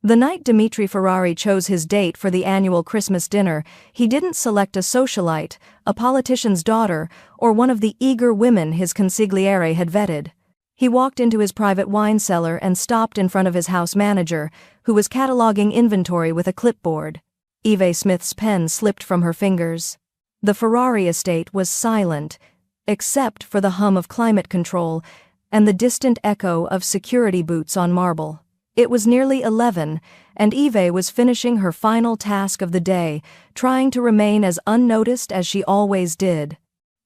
The night Dimitri Ferrari chose his date for the annual Christmas dinner, he didn't select a socialite, a politician's daughter, or one of the eager women his consigliere had vetted. He walked into his private wine cellar and stopped in front of his house manager, who was cataloging inventory with a clipboard. Eve Smith's pen slipped from her fingers. The Ferrari estate was silent, except for the hum of climate control and the distant echo of security boots on marble. It was nearly 11, and Eve was finishing her final task of the day, trying to remain as unnoticed as she always did.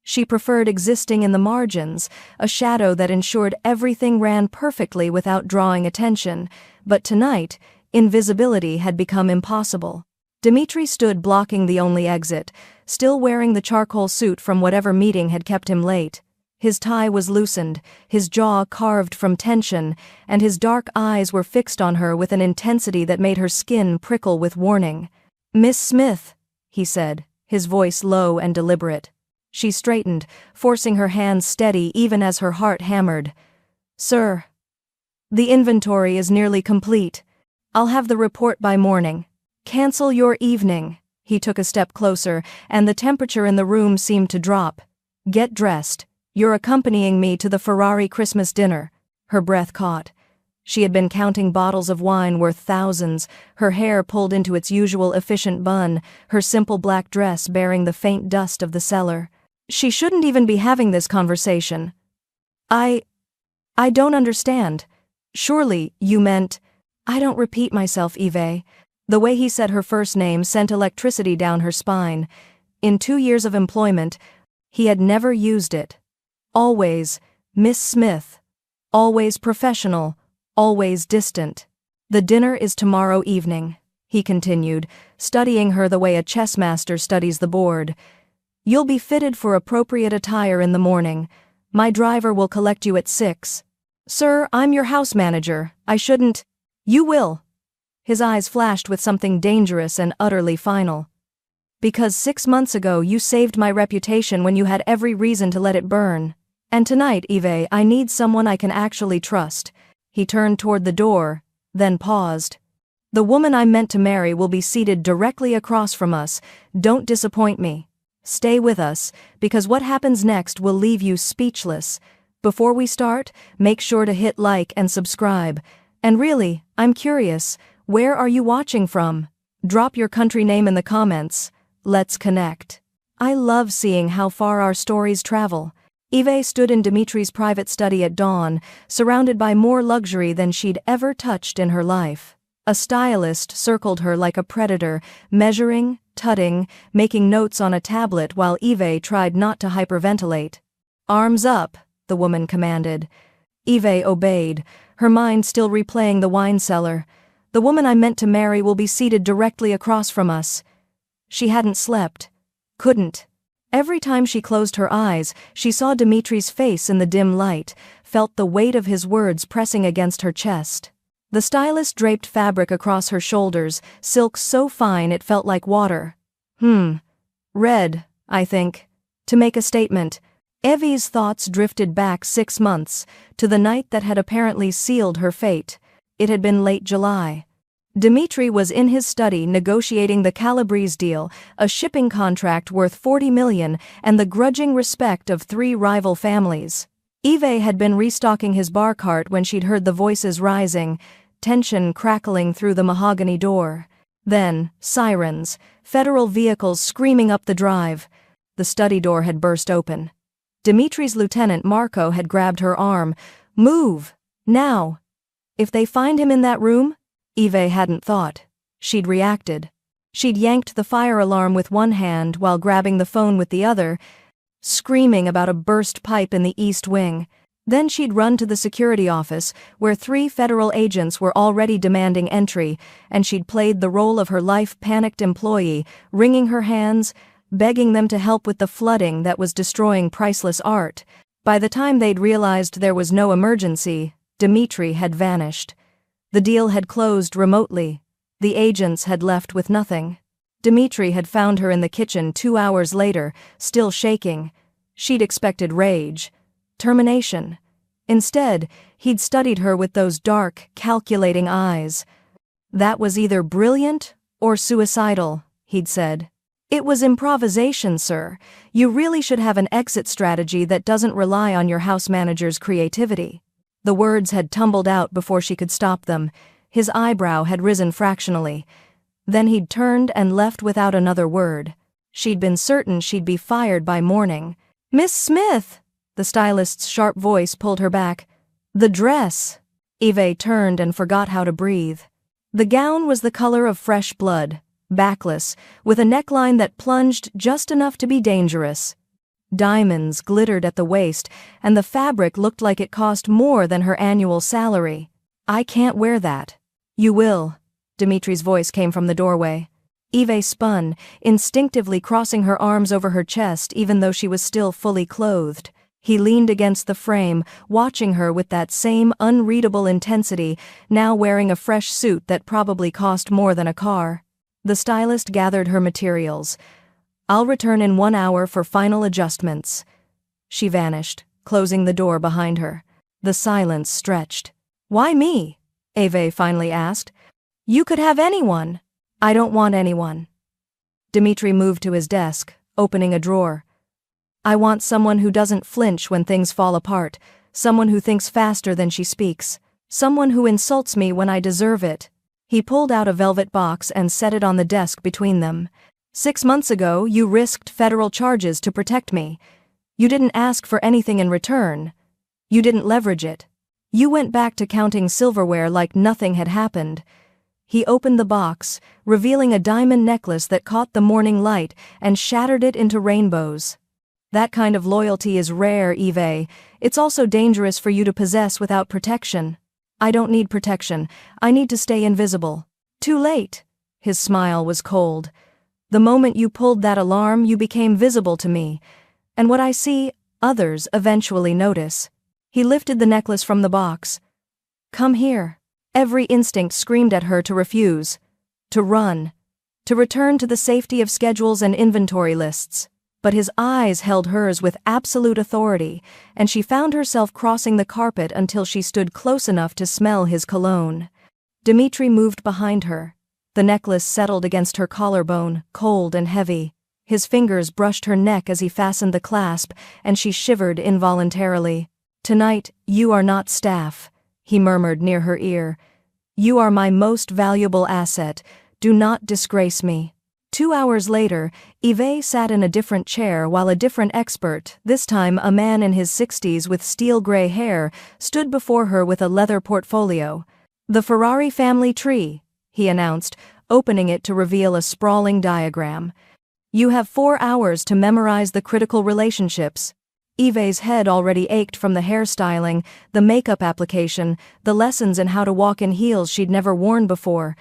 She preferred existing in the margins, a shadow that ensured everything ran perfectly without drawing attention, but tonight, invisibility had become impossible. Dimitri stood blocking the only exit, still wearing the charcoal suit from whatever meeting had kept him late. His tie was loosened, his jaw carved from tension, and his dark eyes were fixed on her with an intensity that made her skin prickle with warning. "Miss Smith," he said, his voice low and deliberate. She straightened, forcing her hands steady even as her heart hammered. "Sir, the inventory is nearly complete. I'll have the report by morning. Cancel your evening." He took a step closer, and the temperature in the room seemed to drop. "Get dressed. You're accompanying me to the Ferrari Christmas dinner." Her breath caught. She had been counting bottles of wine worth thousands, her hair pulled into its usual efficient bun, her simple black dress bearing the faint dust of the cellar. She shouldn't even be having this conversation. I don't understand. Surely, you meant—" "I don't repeat myself, Eve." The way he said her first name sent electricity down her spine. In 2 years of employment, he had never used it. Always, Miss Smith. Always professional, always distant. "The dinner is tomorrow evening," he continued, studying her the way a chess master studies the board. "You'll be fitted for appropriate attire in the morning. My driver will collect you at 6. "Sir, I'm your house manager. I shouldn't—" "You will." His eyes flashed with something dangerous and utterly final. "Because 6 months ago you saved my reputation when you had every reason to let it burn. And tonight, Eve, I need someone I can actually trust." He turned toward the door, then paused. "The woman I'm meant to marry will be seated directly across from us. Don't disappoint me. Stay with us, because what happens next will leave you speechless. Before we start, make sure to hit like and subscribe. And really, I'm curious, where are you watching from? Drop your country name in the comments. Let's connect." I love seeing how far our stories travel. Eve stood in Dimitri's private study at dawn, surrounded by more luxury than she'd ever touched in her life. A stylist circled her like a predator, measuring, tutting, making notes on a tablet while Eve tried not to hyperventilate. "Arms up," the woman commanded. Eve obeyed, her mind still replaying the wine cellar. "The woman I'm meant to marry will be seated directly across from us." She hadn't slept. Couldn't. Every time she closed her eyes, she saw Dimitri's face in the dim light, felt the weight of his words pressing against her chest. The stylist draped fabric across her shoulders, silk so fine it felt like water. Red, I think. To make a statement. Evie's thoughts drifted back 6 months, to the night that had apparently sealed her fate. It had been late July. Dimitri was in his study negotiating the Calabrese deal, a shipping contract worth $40 million and the grudging respect of 3 rival families. Eve had been restocking his bar cart when she'd heard the voices rising, tension crackling through the mahogany door. Then, sirens, federal vehicles screaming up the drive. The study door had burst open. Dimitri's lieutenant Marco had grabbed her arm. "Move! Now!" If they find him in that room? Eve hadn't thought. She'd reacted. She'd yanked the fire alarm with one hand while grabbing the phone with the other, screaming about a burst pipe in the East Wing. Then she'd run to the security office, where 3 federal agents were already demanding entry, and she'd played the role of her life-panicked employee, wringing her hands, begging them to help with the flooding that was destroying priceless art. By the time they'd realized there was no emergency, Dimitri had vanished. The deal had closed remotely. The agents had left with nothing. Dimitri had found her in the kitchen 2 hours later, still shaking. She'd expected rage, termination. Instead, he'd studied her with those dark, calculating eyes. That was either brilliant or suicidal, he'd said. It was improvisation, sir. You really should have an exit strategy that doesn't rely on your house manager's creativity. The words had tumbled out before she could stop them. His eyebrow had risen fractionally. Then he'd turned and left without another word. She'd been certain she'd be fired by morning. "Miss Smith!" The stylist's sharp voice pulled her back. "The dress!" Eve turned and forgot how to breathe. The gown was the color of fresh blood, backless, with a neckline that plunged just enough to be dangerous. Diamonds glittered at the waist, and the fabric looked like it cost more than her annual salary. "I can't wear that." "You will." Dimitri's voice came from the doorway. Eve spun, instinctively crossing her arms over her chest even though she was still fully clothed. He leaned against the frame, watching her with that same unreadable intensity, now wearing a fresh suit that probably cost more than a car. The stylist gathered her materials. "I'll return in 1 hour for final adjustments." She vanished, closing the door behind her. The silence stretched. "Why me?" Eve finally asked. "You could have anyone." "I don't want anyone." Dimitri moved to his desk, opening a drawer. "I want someone who doesn't flinch when things fall apart, someone who thinks faster than she speaks, someone who insults me when I deserve it." He pulled out a velvet box and set it on the desk between them. "6 months ago, you risked federal charges to protect me. You didn't ask for anything in return. You didn't leverage it. You went back to counting silverware like nothing had happened." He opened the box, revealing a diamond necklace that caught the morning light and shattered it into rainbows. "That kind of loyalty is rare, Eve. It's also dangerous for you to possess without protection." "I don't need protection. I need to stay invisible." "Too late." His smile was cold. "The moment you pulled that alarm, you became visible to me. And what I see, others eventually notice." He lifted the necklace from the box. "Come here." Every instinct screamed at her to refuse, to run, to return to the safety of schedules and inventory lists. But his eyes held hers with absolute authority, and she found herself crossing the carpet until she stood close enough to smell his cologne. Dimitri moved behind her. The necklace settled against her collarbone, cold and heavy. His fingers brushed her neck as he fastened the clasp, and she shivered involuntarily. "Tonight, you are not staff," he murmured near her ear. "You are my most valuable asset. Do not disgrace me." 2 hours later, Eve sat in a different chair while a different expert, this time a man in his 60s with steel-gray hair, stood before her with a leather portfolio. "The Ferrari family tree," he announced, opening it to reveal a sprawling diagram. "You have 4 hours to memorize the critical relationships." Eve's head already ached from the hairstyling, the makeup application, the lessons in how to walk in heels she'd never worn before.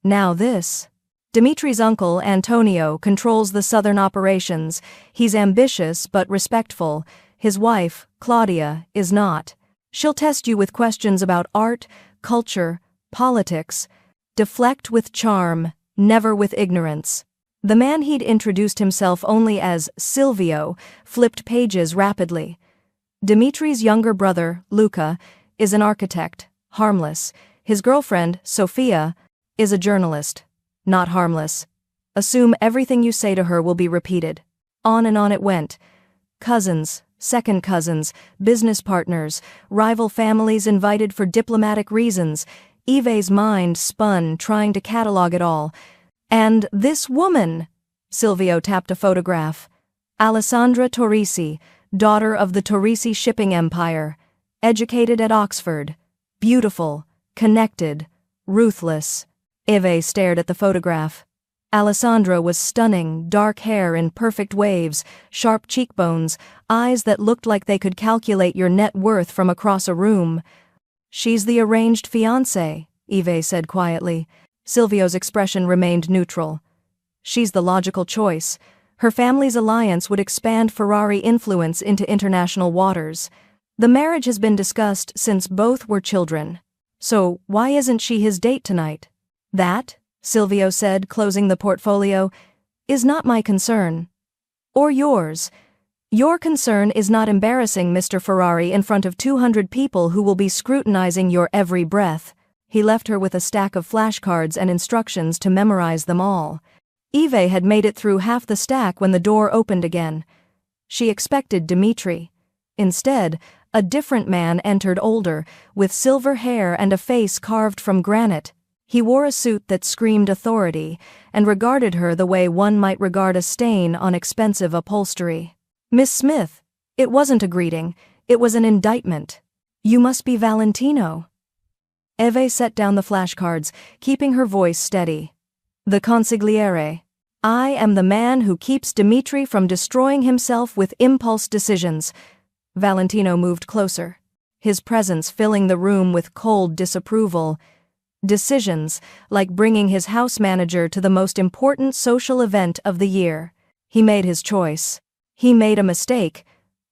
Now this. Dimitri's uncle, Antonio, controls the southern operations. He's ambitious but respectful. His wife, Claudia, is not. She'll test you with questions about art, culture, politics. Deflect with charm, never with ignorance. The man he'd introduced himself only as Silvio flipped pages rapidly. Dimitri's younger brother, Luca, is an architect, harmless. His girlfriend, Sofia, is a journalist, not harmless. Assume everything you say to her will be repeated. On and on it went. Cousins, second cousins, business partners, rival families invited for diplomatic reasons. Eve's mind spun trying to catalog it all. "And this woman," Silvio tapped a photograph. "Alessandra Torrisi, daughter of the Torrisi shipping empire. Educated at Oxford. Beautiful, connected, ruthless." Eve stared at the photograph. Alessandra was stunning, dark hair in perfect waves, sharp cheekbones, eyes that looked like they could calculate your net worth from across a room. "She's the arranged fiancé," Eve said quietly. Silvio's expression remained neutral. "She's the logical choice. Her family's alliance would expand Ferrari influence into international waters. The marriage has been discussed since both were children. So why isn't she his date tonight?" "That," Silvio said, closing the portfolio, "is not my concern. Or yours. Your concern is not embarrassing Mr. Ferrari in front of 200 people who will be scrutinizing your every breath." He left her with a stack of flashcards and instructions to memorize them all. Eve had made it through half the stack when the door opened again. She expected Dmitri. Instead, a different man entered, older, with silver hair and a face carved from granite. He wore a suit that screamed authority, and regarded her the way one might regard a stain on expensive upholstery. "Miss Smith." It wasn't a greeting, it was an indictment. "You must be Valentino." Eve set down the flashcards, keeping her voice steady. "The consigliere. I am the man who keeps Dmitri from destroying himself with impulse decisions." Valentino moved closer, his presence filling the room with cold disapproval. Decisions, like bringing his house manager to the most important social event of the year. He made his choice. He made a mistake.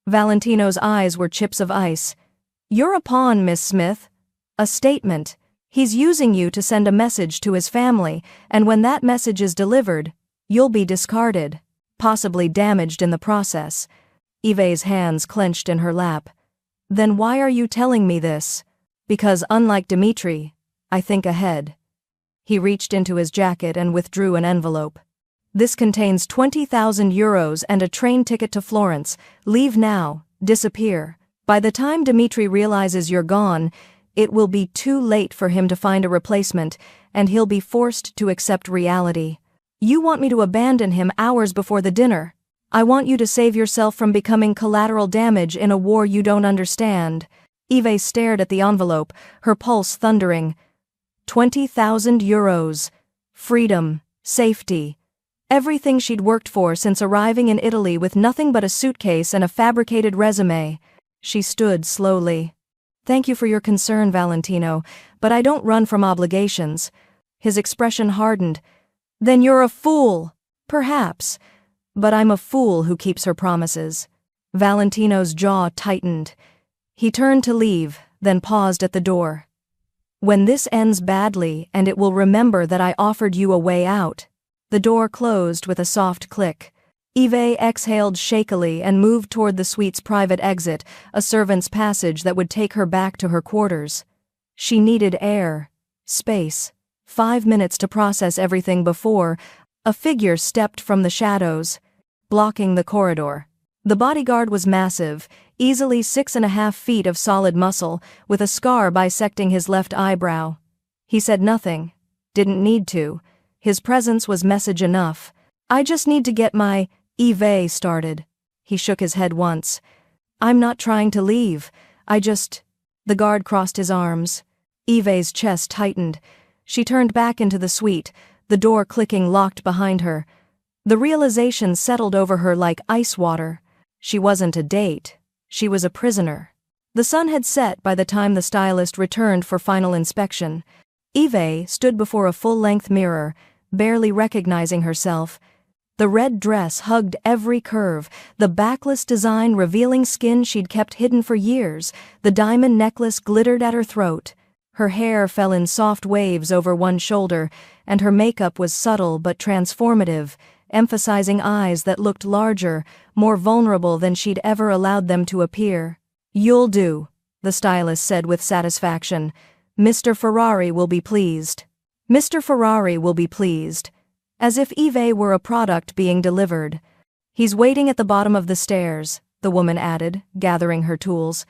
Valentino's eyes were chips of ice. "You're a pawn, Miss Smith. A statement. He's using you to send a message to his family, and when that message is delivered, you'll be discarded, possibly damaged in the process." Eve's hands clenched in her lap. "Then why are you telling me this?" "Because unlike Dmitri, I think ahead." He reached into his jacket and withdrew an envelope. "This contains 20,000 euros and a train ticket to Florence. Leave now, disappear. By the time Dmitri realizes you're gone, it will be too late for him to find a replacement, and he'll be forced to accept reality. You want me to abandon him hours before the dinner. I want you to save yourself from becoming collateral damage in a war you don't understand." Eve stared at the envelope, her pulse thundering. 20,000 euros. Freedom. Safety. Everything she'd worked for since arriving in Italy with nothing but a suitcase and a fabricated resume. She stood slowly. "Thank you for your concern, Valentino, but I don't run from obligations." His expression hardened. "Then you're a fool." "Perhaps. But I'm a fool who keeps her promises." Valentino's jaw tightened. He turned to leave, then paused at the door. "When this ends badly, and it will remember that I offered you a way out." The door closed with a soft click. Eve exhaled shakily and moved toward the suite's private exit, a servant's passage that would take her back to her quarters. She needed air, space, 5 minutes to process everything before a figure stepped from the shadows, blocking the corridor. The bodyguard was massive, easily 6.5 feet of solid muscle, with a scar bisecting his left eyebrow. He said nothing. Didn't need to. His presence was message enough. "I just need to get my Eve started." He shook his head once. "I'm not trying to leave. The guard crossed his arms. Eve's chest tightened. She turned back into the suite, the door clicking locked behind her. The realization settled over her like ice water. She wasn't a date. She was a prisoner. The sun had set by the time the stylist returned for final inspection. Eve stood before a full-length mirror, barely recognizing herself. The red dress hugged every curve, the backless design revealing skin she'd kept hidden for years. The diamond necklace glittered at her throat. Her hair fell in soft waves over one shoulder, and her makeup was subtle but transformative, emphasizing eyes that looked larger, more vulnerable than she'd ever allowed them to appear. "You'll do," the stylist said with satisfaction. "Mr. Ferrari will be pleased." "Mr. Ferrari will be pleased." As if Eve were a product being delivered. "He's waiting at the bottom of the stairs," the woman added, gathering her tools.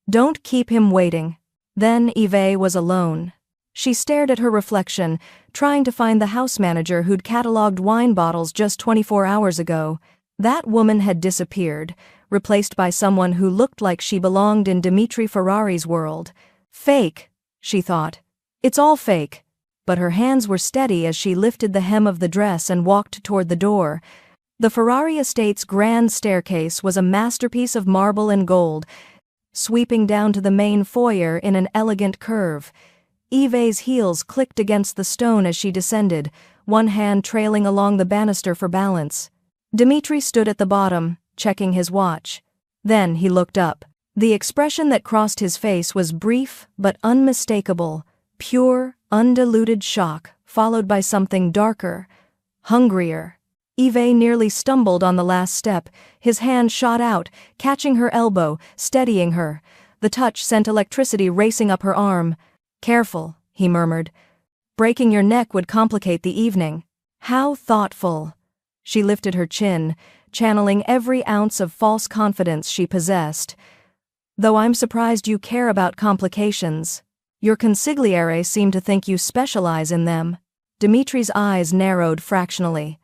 "Don't keep him waiting." Then Eve was alone. She stared at her reflection, trying to find the house manager who'd catalogued wine bottles just 24 hours ago. That woman had disappeared, replaced by someone who looked like she belonged in Dmitri Ferrari's world. Fake, she thought. It's all fake. But her hands were steady as she lifted the hem of the dress and walked toward the door. The Ferrari estate's grand staircase was a masterpiece of marble and gold, sweeping down to the main foyer in an elegant curve. Eve's heels clicked against the stone as she descended, one hand trailing along the banister for balance. Dmitri stood at the bottom, checking his watch. Then he looked up. The expression that crossed his face was brief but unmistakable, pure, undiluted shock, followed by something darker, hungrier. Eve nearly stumbled on the last step. His hand shot out, catching her elbow, steadying her. The touch sent electricity racing up her arm. "Careful," he murmured. "Breaking your neck would complicate the evening." How thoughtful. She lifted her chin, channeling every ounce of false confidence she possessed. "Though I'm surprised you care about complications. Your consigliere seem to think you specialize in them." Dimitri's eyes narrowed fractionally.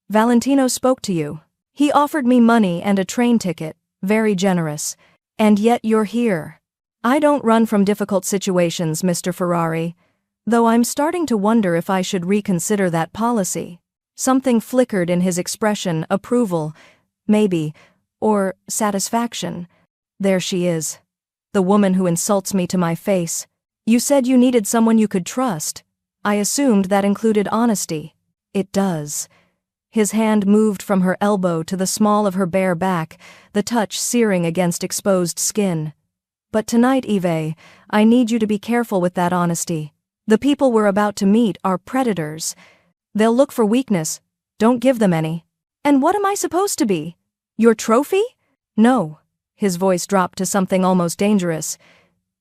"Valentino spoke to you. He offered me money and a train ticket, very generous. And yet you're here." "I don't run from difficult situations, Mr. Ferrari. Though I'm starting to wonder if I should reconsider that policy." Something flickered in his expression, approval, maybe, or satisfaction. "There she is. The woman who insults me to my face. You said you needed someone you could trust. I assumed that included honesty." "It does." His hand moved from her elbow to the small of her bare back, the touch searing against exposed skin. "But tonight, Eve, I need you to be careful with that honesty. The people we're about to meet are predators. They'll look for weakness. Don't give them any." "And what am I supposed to be? Your trophy?" "No." His voice dropped to something almost dangerous.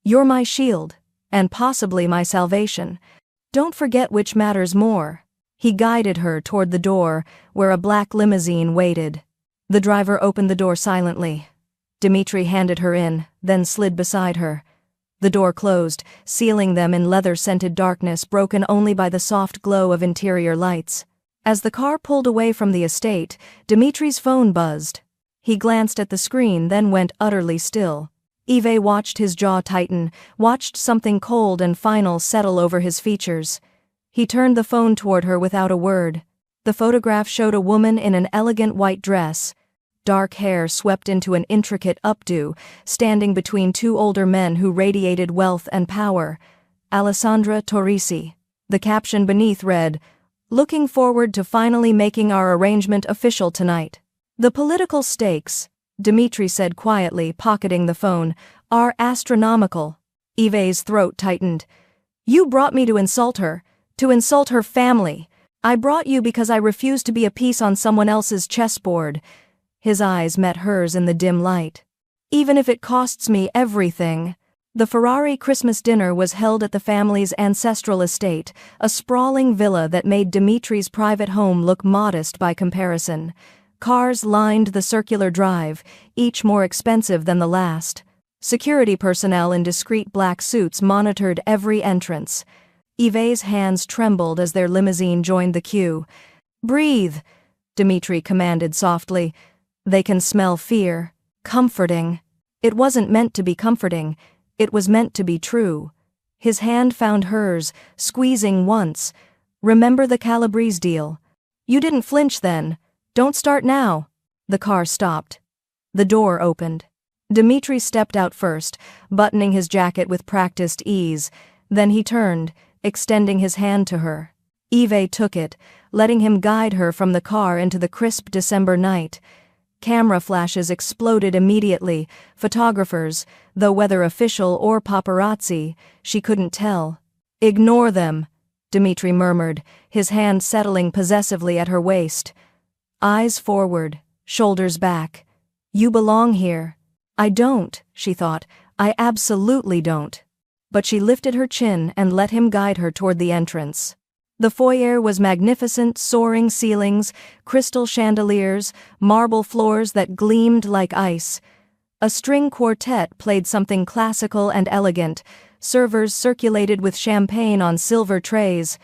"You're my shield, and possibly my salvation. Don't forget which matters more." He guided her toward the door, where a black limousine waited. The driver opened the door silently. Dimitri handed her in, then slid beside her. The door closed, sealing them in leather-scented darkness broken only by the soft glow of interior lights. As the car pulled away from the estate, Dimitri's phone buzzed. He glanced at the screen, then went utterly still. Eve watched his jaw tighten, watched something cold and final settle over his features. He turned the phone toward her without a word. The photograph showed a woman in an elegant white dress, dark hair swept into an intricate updo, standing between two older men who radiated wealth and power. Alessandra Torrisi. The caption beneath read, "Looking forward to finally making our arrangement official tonight." "The political stakes," Dimitri said quietly, pocketing the phone, "are astronomical." Eve's throat tightened. "You brought me to insult her family. I brought you because I refuse to be a piece on someone else's chessboard." His eyes met hers in the dim light. "Even if it costs me everything." The Ferrari Christmas dinner was held at the family's ancestral estate, a sprawling villa that made Dimitri's private home look modest by comparison. Cars lined the circular drive, each more expensive than the last. Security personnel in discreet black suits monitored every entrance. Eve's hands trembled as their limousine joined the queue. "Breathe," Dimitri commanded softly. "They can smell fear." Comforting. It wasn't meant to be comforting. It was meant to be true. His hand found hers, squeezing once. "Remember the Calabrese deal? You didn't flinch then. Don't start now." The car stopped. The door opened. Dimitri stepped out first, buttoning his jacket with practiced ease. Then he turned, extending his hand to her. Eve took it, letting him guide her from the car into the crisp December night. Camera flashes exploded immediately, photographers, though whether official or paparazzi, she couldn't tell. "Ignore them," Dimitri murmured, his hand settling possessively at her waist. Eyes forward, shoulders back. "You belong here." "I don't," she thought. "I absolutely don't." But she lifted her chin and let him guide her toward the entrance. The foyer was magnificent, soaring ceilings, crystal chandeliers, marble floors that gleamed like ice. A string quartet played something classical and elegant, servers circulated with champagne on silver trays,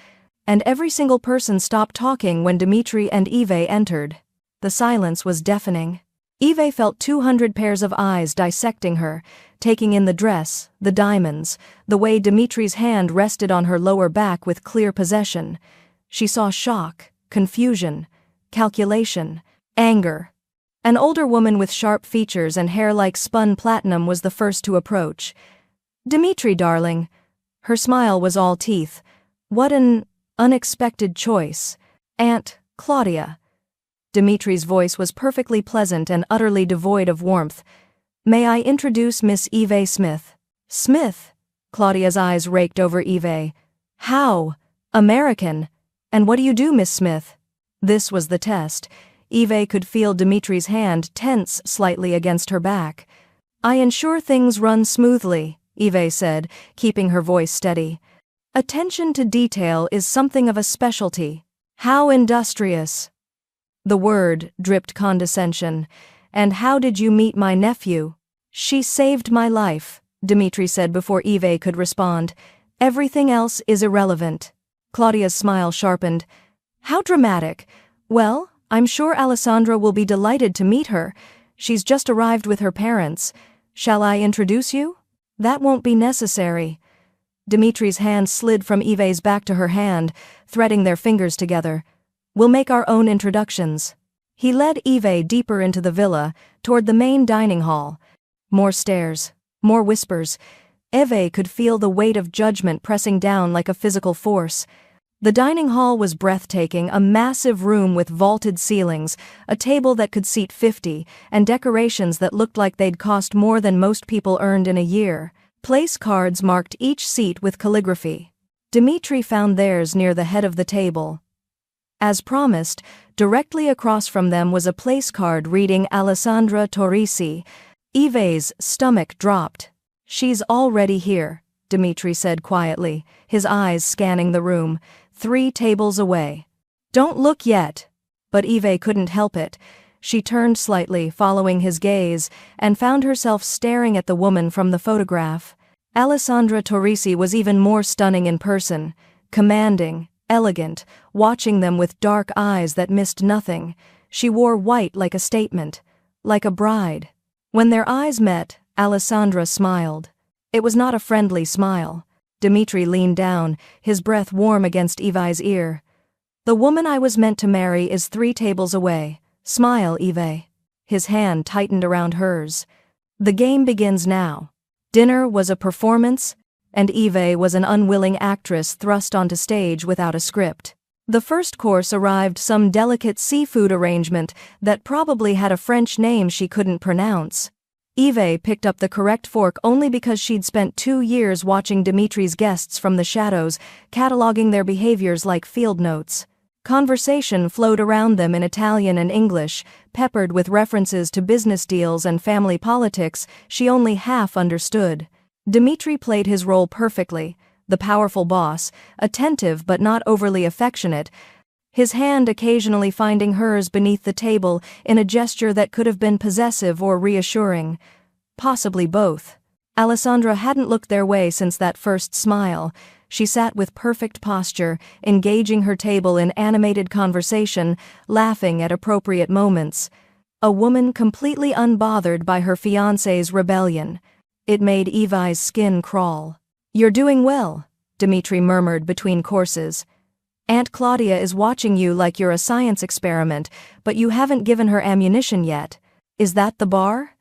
and every single person stopped talking when Dimitri and Eve entered. The silence was deafening. Eve felt 200 pairs of eyes dissecting her, taking in the dress, the diamonds, the way Dimitri's hand rested on her lower back with clear possession. She saw shock, confusion, calculation, anger. An older woman with sharp features and hair like spun platinum was the first to approach. "Dimitri, darling." Her smile was all teeth. "What an unexpected choice. Aunt Claudia." Dimitri's voice was perfectly pleasant and utterly devoid of warmth. "May I introduce Miss Eve Smith?" "Smith?" Claudia's eyes raked over Eve. "How? American? And what do you do, Miss Smith?" This was the test. Eve could feel Dimitri's hand tense slightly against her back. "I ensure things run smoothly," Eve said, keeping her voice steady. Attention to detail is something of a specialty. How industrious. The word dripped condescension. And how did you meet my nephew? She saved my life, Dmitri said before Eve could respond. Everything else is irrelevant. Claudia's smile sharpened. How dramatic. Well, I'm sure Alessandra will be delighted to meet her. She's just arrived with her parents. Shall I introduce you? That won't be necessary. Dmitri's hand slid from Eve's back to her hand, threading their fingers together. We'll make our own introductions. He led Eve deeper into the villa, toward the main dining hall. More stairs, more whispers. Eve could feel the weight of judgment pressing down like a physical force. The dining hall was breathtaking, a massive room with vaulted ceilings, a table that could seat 50, and decorations that looked like they'd cost more than most people earned in a year. Place cards marked each seat with calligraphy. Dmitri found theirs near the head of the table. As promised, directly across from them was a place card reading Alessandra Torrisi. Eve's stomach dropped. She's already here, Dmitri said quietly, his eyes scanning the room, 3 tables away. Don't look yet. But Eve couldn't help it. She turned slightly, following his gaze, and found herself staring at the woman from the photograph. Alessandra Torrisi was even more stunning in person, commanding, elegant, watching them with dark eyes that missed nothing. She wore white like a statement, like a bride. When their eyes met, Alessandra smiled. It was not a friendly smile. Dmitri leaned down, his breath warm against Eve's ear. The woman I was meant to marry is 3 tables away. Smile, Eve. His hand tightened around hers. The game begins now. Dinner was a performance, and Eve was an unwilling actress thrust onto stage without a script. The first course arrived, some delicate seafood arrangement that probably had a French name she couldn't pronounce. Eve picked up the correct fork only because she'd spent 2 years watching Dmitri's guests from the shadows, cataloging their behaviors like field notes. Conversation flowed around them in Italian and English, peppered with references to business deals and family politics she only half understood. Dmitri played his role perfectly, the powerful boss, attentive but not overly affectionate, his hand occasionally finding hers beneath the table in a gesture that could have been possessive or reassuring. Possibly both. Alessandra hadn't looked their way since that first smile. She sat with perfect posture, engaging her table in animated conversation, laughing at appropriate moments. A woman completely unbothered by her fiancé's rebellion. It made Eve's skin crawl. You're doing well, Dmitri murmured between courses. Aunt Claudia is watching you like you're a science experiment, but you haven't given her ammunition yet. Is that the bar?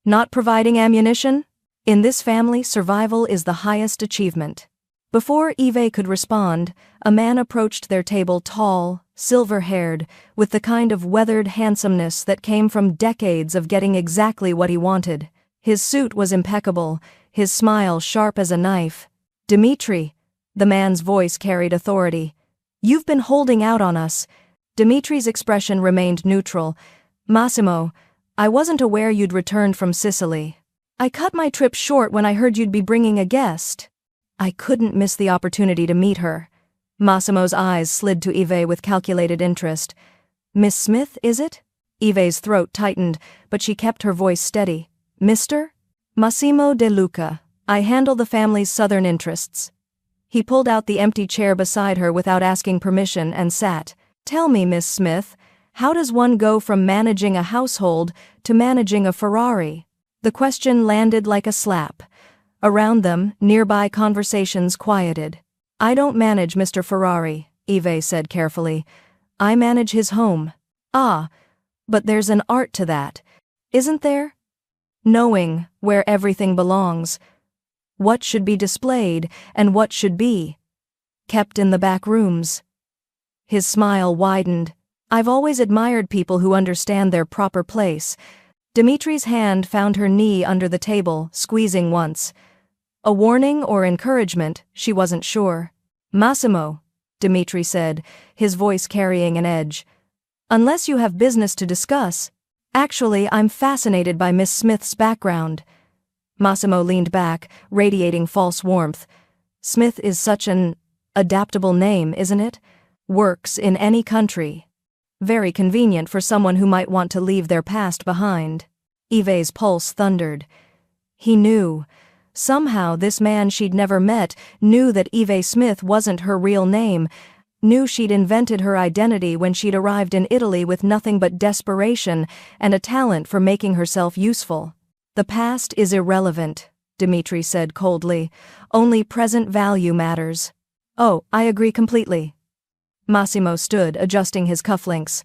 Not providing ammunition? In this family, survival is the highest achievement. Before Eve could respond, a man approached their table, tall, silver-haired, with the kind of weathered handsomeness that came from decades of getting exactly what he wanted. His suit was impeccable, his smile sharp as a knife. Dmitri, the man's voice carried authority. You've been holding out on us. Dmitri's expression remained neutral. Massimo, I wasn't aware you'd returned from Sicily. I cut my trip short when I heard you'd be bringing a guest. I couldn't miss the opportunity to meet her. Massimo's eyes slid to Eve with calculated interest. Miss Smith, is it? Eve's throat tightened, but she kept her voice steady. Mr. Massimo De Luca. I handle the family's southern interests. He pulled out the empty chair beside her without asking permission and sat. Tell me, Miss Smith, how does one go from managing a household to managing a Ferrari? The question landed like a slap. Around them, nearby conversations quieted. I don't manage Mr. Ferrari, Eve said carefully. I manage his home. Ah, but there's an art to that, isn't there? Knowing where everything belongs. What should be displayed and what should be kept in the back rooms. His smile widened. I've always admired people who understand their proper place. Dmitri's hand found her knee under the table, squeezing once. A warning or encouragement, she wasn't sure. Massimo, Dmitri said, his voice carrying an edge. Unless you have business to discuss. Actually, I'm fascinated by Miss Smith's background. Massimo leaned back, radiating false warmth. Smith is such an adaptable name, isn't it? Works in any country. Very convenient for someone who might want to leave their past behind. Eve's pulse thundered. He knew. Somehow this man she'd never met knew that Eve Smith wasn't her real name, knew she'd invented her identity when she'd arrived in Italy with nothing but desperation and a talent for making herself useful. The past is irrelevant, Dimitri said coldly. Only present value matters. Oh, I agree completely. Massimo stood, adjusting his cufflinks.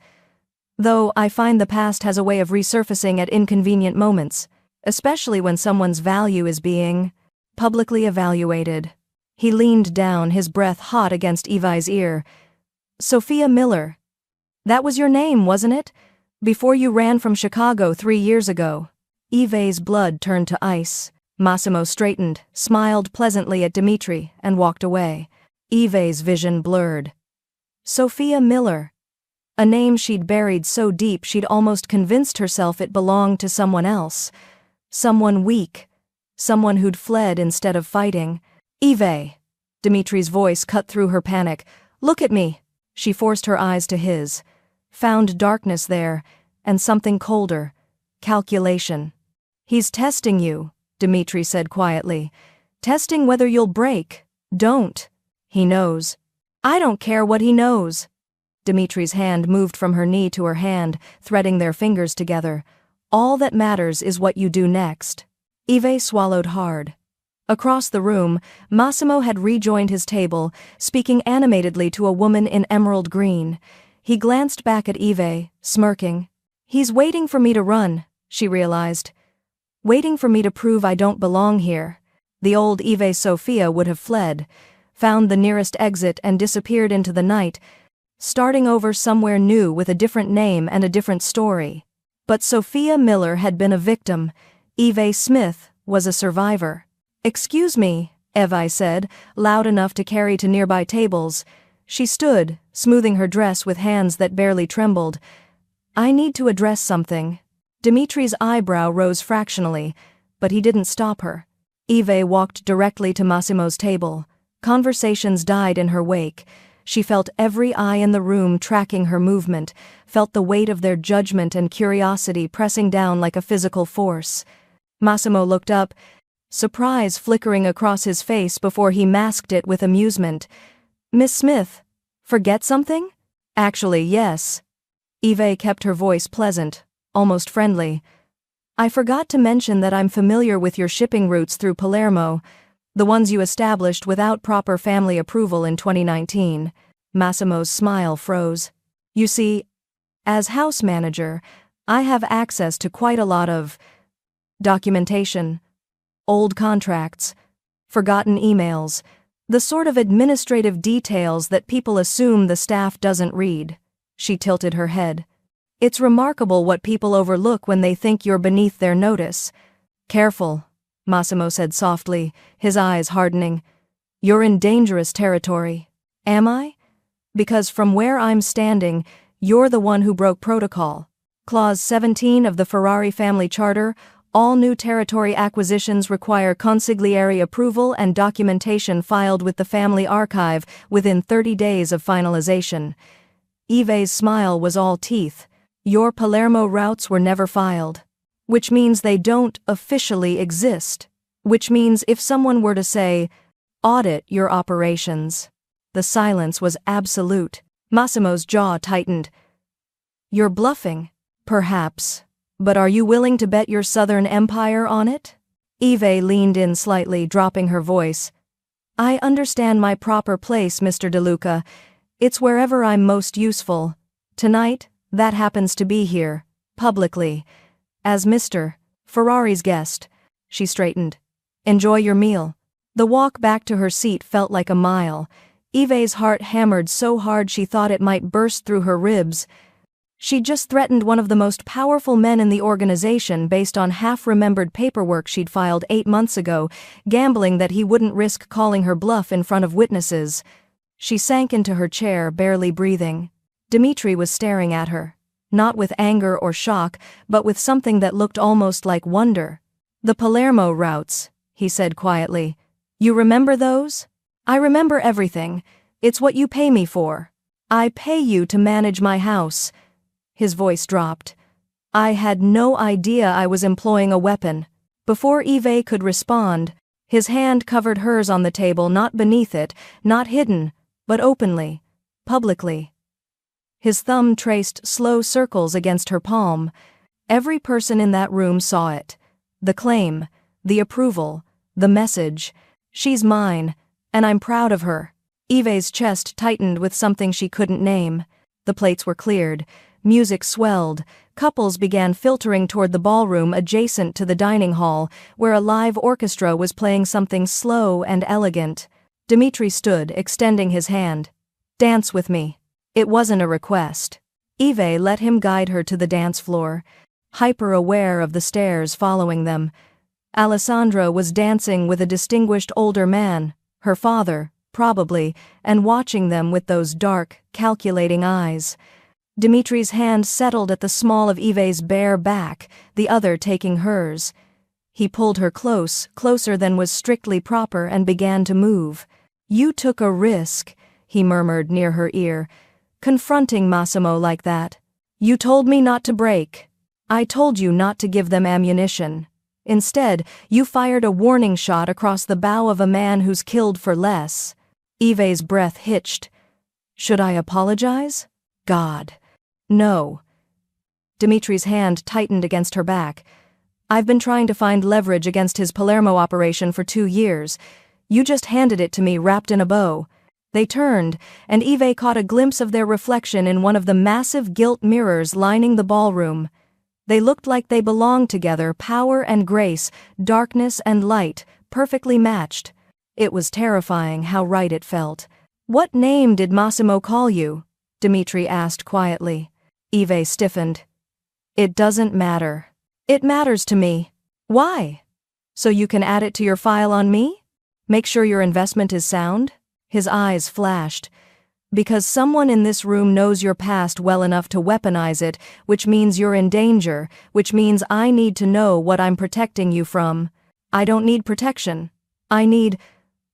Though I find the past has a way of resurfacing at inconvenient moments, especially when someone's value is being publicly evaluated. He leaned down, his breath hot against Eve's ear. Sophia Miller. That was your name, wasn't it? Before you ran from Chicago 3 years ago. Eve's blood turned to ice. Massimo straightened, smiled pleasantly at Dimitri, and walked away. Eve's vision blurred. Sophia Miller. A name she'd buried so deep she'd almost convinced herself it belonged to someone else. Someone weak. Someone who'd fled instead of fighting. Eve. Dimitri's voice cut through her panic. Look at me. She forced her eyes to his. Found darkness there, and something colder. Calculation. He's testing you, Dimitri said quietly. Testing whether you'll break. Don't. He knows. I don't care what he knows. Dimitri's hand moved from her knee to her hand, threading their fingers together. All that matters is what you do next. Eve swallowed hard. Across the room, Massimo had rejoined his table, speaking animatedly to a woman in emerald green. He glanced back at Eve, smirking. He's waiting for me to run, she realized. Waiting for me to prove I don't belong here. The old Eve Sophia would have fled, found the nearest exit and disappeared into the night, starting over somewhere new with a different name and a different story. But Sophia Miller had been a victim. Eve Smith was a survivor. Excuse me, Eve said, loud enough to carry to nearby tables. She stood, smoothing her dress with hands that barely trembled. I need to address something. Dimitri's eyebrow rose fractionally, but he didn't stop her. Eve walked directly to Massimo's table. Conversations died in her wake. She felt every eye in the room tracking her movement, felt the weight of their judgment and curiosity pressing down like a physical force. Massimo looked up, surprise flickering across his face before he masked it with amusement. Miss Smith, forget something? Actually, yes. Eve kept her voice pleasant, almost friendly. I forgot to mention that I'm familiar with your shipping routes through Palermo, the ones you established without proper family approval in 2019. Massimo's smile froze. You see, as house manager, I have access to quite a lot of documentation, old contracts, forgotten emails, the sort of administrative details that people assume the staff doesn't read. She tilted her head. It's remarkable what people overlook when they think you're beneath their notice. Careful, Massimo said softly, his eyes hardening. You're in dangerous territory. Am I? Because from where I'm standing, you're the one who broke protocol. Clause 17 of the Ferrari family charter, all new territory acquisitions require consigliere approval and documentation filed with the family archive within 30 days of finalization. Eve's smile was all teeth. Your Palermo routes were never filed. Which means they don't officially exist. Which means if someone were to say, audit your operations. The silence was absolute. Massimo's jaw tightened. You're bluffing, perhaps, but are you willing to bet your Southern Empire on it? Eve leaned in slightly, dropping her voice. I understand my proper place, Mr. DeLuca. It's wherever I'm most useful. Tonight, that happens to be here, publicly. As Mr. Ferrari's guest. She straightened. Enjoy your meal. The walk back to her seat felt like a mile. Eve's heart hammered so hard she thought it might burst through her ribs. She'd just threatened one of the most powerful men in the organization based on half-remembered paperwork she'd filed 8 months ago, gambling that he wouldn't risk calling her bluff in front of witnesses. She sank into her chair, barely breathing. Dimitri was staring at her. Not with anger or shock, but with something that looked almost like wonder. The Palermo routes, he said quietly. You remember those? I remember everything. It's what you pay me for. I pay you to manage my house. His voice dropped. I had no idea I was employing a weapon. Before Eve could respond, his hand covered hers on the table, not beneath it, not hidden, but openly, publicly. His thumb traced slow circles against her palm. Every person in that room saw it. The claim, the approval, the message. She's mine, and I'm proud of her. Eve's chest tightened with something she couldn't name. The plates were cleared. Music swelled. Couples began filtering toward the ballroom adjacent to the dining hall, where a live orchestra was playing something slow and elegant. Dmitri stood, extending his hand. Dance with me. It wasn't a request. Eve let him guide her to the dance floor, hyper-aware of the stares following them. Alessandra was dancing with a distinguished older man, her father, probably, and watching them with those dark, calculating eyes. Dmitri's hand settled at the small of Eve's bare back, the other taking hers. He pulled her closer than was strictly proper, and began to move. You took a risk, he murmured near her ear, confronting Massimo like that. You told me not to break. I told you not to give them ammunition. Instead, you fired a warning shot across the bow of a man who's killed for less. Eve's breath hitched. Should I apologize? God. No. Dmitri's hand tightened against her back. I've been trying to find leverage against his Palermo operation for 2 years. You just handed it to me wrapped in a bow. They turned, and Eve caught a glimpse of their reflection in one of the massive gilt mirrors lining the ballroom. They looked like they belonged together, power and grace, darkness and light, perfectly matched. It was terrifying how right it felt. What name did Massimo call you? Dmitri asked quietly. Eve stiffened. It doesn't matter. It matters to me. Why? So you can add it to your file on me? Make sure your investment is sound? His eyes flashed. Because someone in this room knows your past well enough to weaponize it, which means you're in danger, which means I need to know what I'm protecting you from. I don't need protection. I need...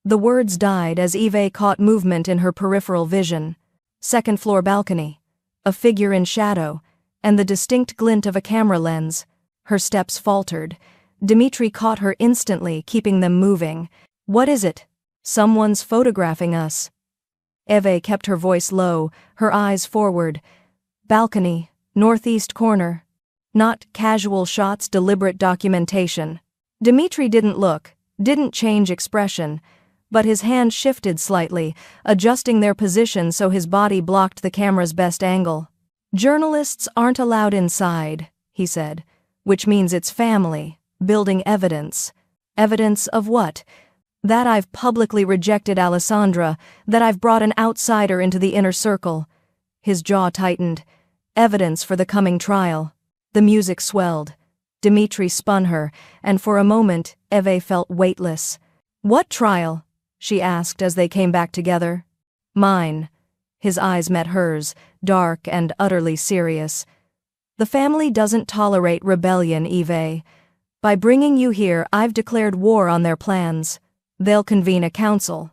The words died as Eve caught movement in her peripheral vision. Second-floor balcony. A figure in shadow, and the distinct glint of a camera lens. Her steps faltered. Dmitri caught her instantly, keeping them moving. What is it? Someone's photographing us. Eve kept her voice low, her eyes forward. Balcony, northeast corner. Not casual shots, deliberate documentation. Dmitri didn't look, didn't change expression, but his hand shifted slightly, adjusting their position so his body blocked the camera's best angle. Journalists aren't allowed inside, he said, which means it's family, building evidence. Evidence of what? That I've publicly rejected Alessandra, that I've brought an outsider into the inner circle. His jaw tightened. Evidence for the coming trial. The music swelled. Dmitri spun her, and for a moment, Eve felt weightless. What trial? She asked as they came back together. Mine. His eyes met hers, dark and utterly serious. The family doesn't tolerate rebellion, Eve. By bringing you here, I've declared war on their plans. They'll convene a council.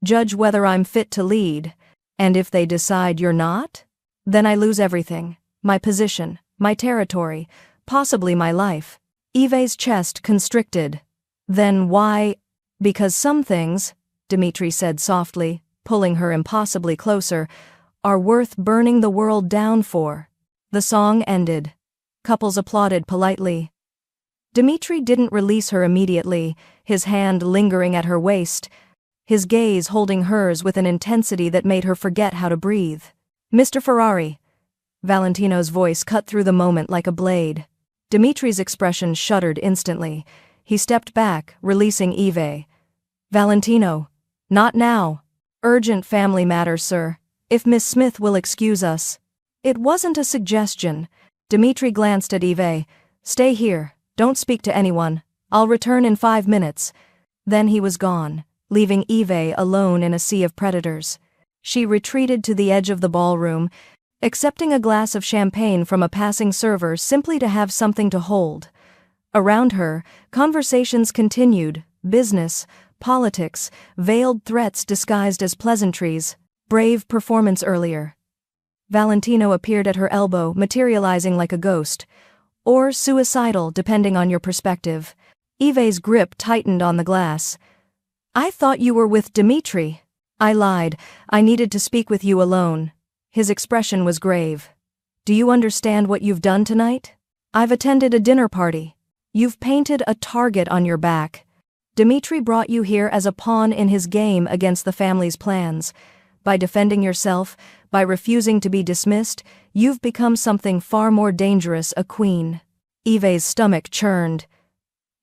Judge whether I'm fit to lead, and if they decide you're not, then I lose everything. My position, my territory, possibly my life. Eve's chest constricted. Then why? Because some things, Dmitri said softly, pulling her impossibly closer, are worth burning the world down for. The song ended. Couples applauded politely. Dmitri didn't release her immediately, his hand lingering at her waist, his gaze holding hers with an intensity that made her forget how to breathe. Mr. Ferrari. Valentino's voice cut through the moment like a blade. Dmitri's expression shuddered instantly. He stepped back, releasing Eve. Valentino. Not now. Urgent family matters, sir. If Miss Smith will excuse us. It wasn't a suggestion. Dmitri glanced at Eve. Stay here. Don't speak to anyone. I'll return in 5 minutes. Then he was gone, leaving Eve alone in a sea of predators. She retreated to the edge of the ballroom, accepting a glass of champagne from a passing server simply to have something to hold. Around her, conversations continued, business, Politics, veiled threats disguised as pleasantries, brave performance earlier. Valentino appeared at her elbow, materializing like a ghost. Or suicidal, depending on your perspective. Yves's grip tightened on the glass. I thought you were with Dimitri. I lied. I needed to speak with you alone. His expression was grave. Do you understand what you've done tonight? I've attended a dinner party. You've painted a target on your back. Dimitri brought you here as a pawn in his game against the family's plans. By defending yourself, by refusing to be dismissed, you've become something far more dangerous, a queen. Yves's stomach churned.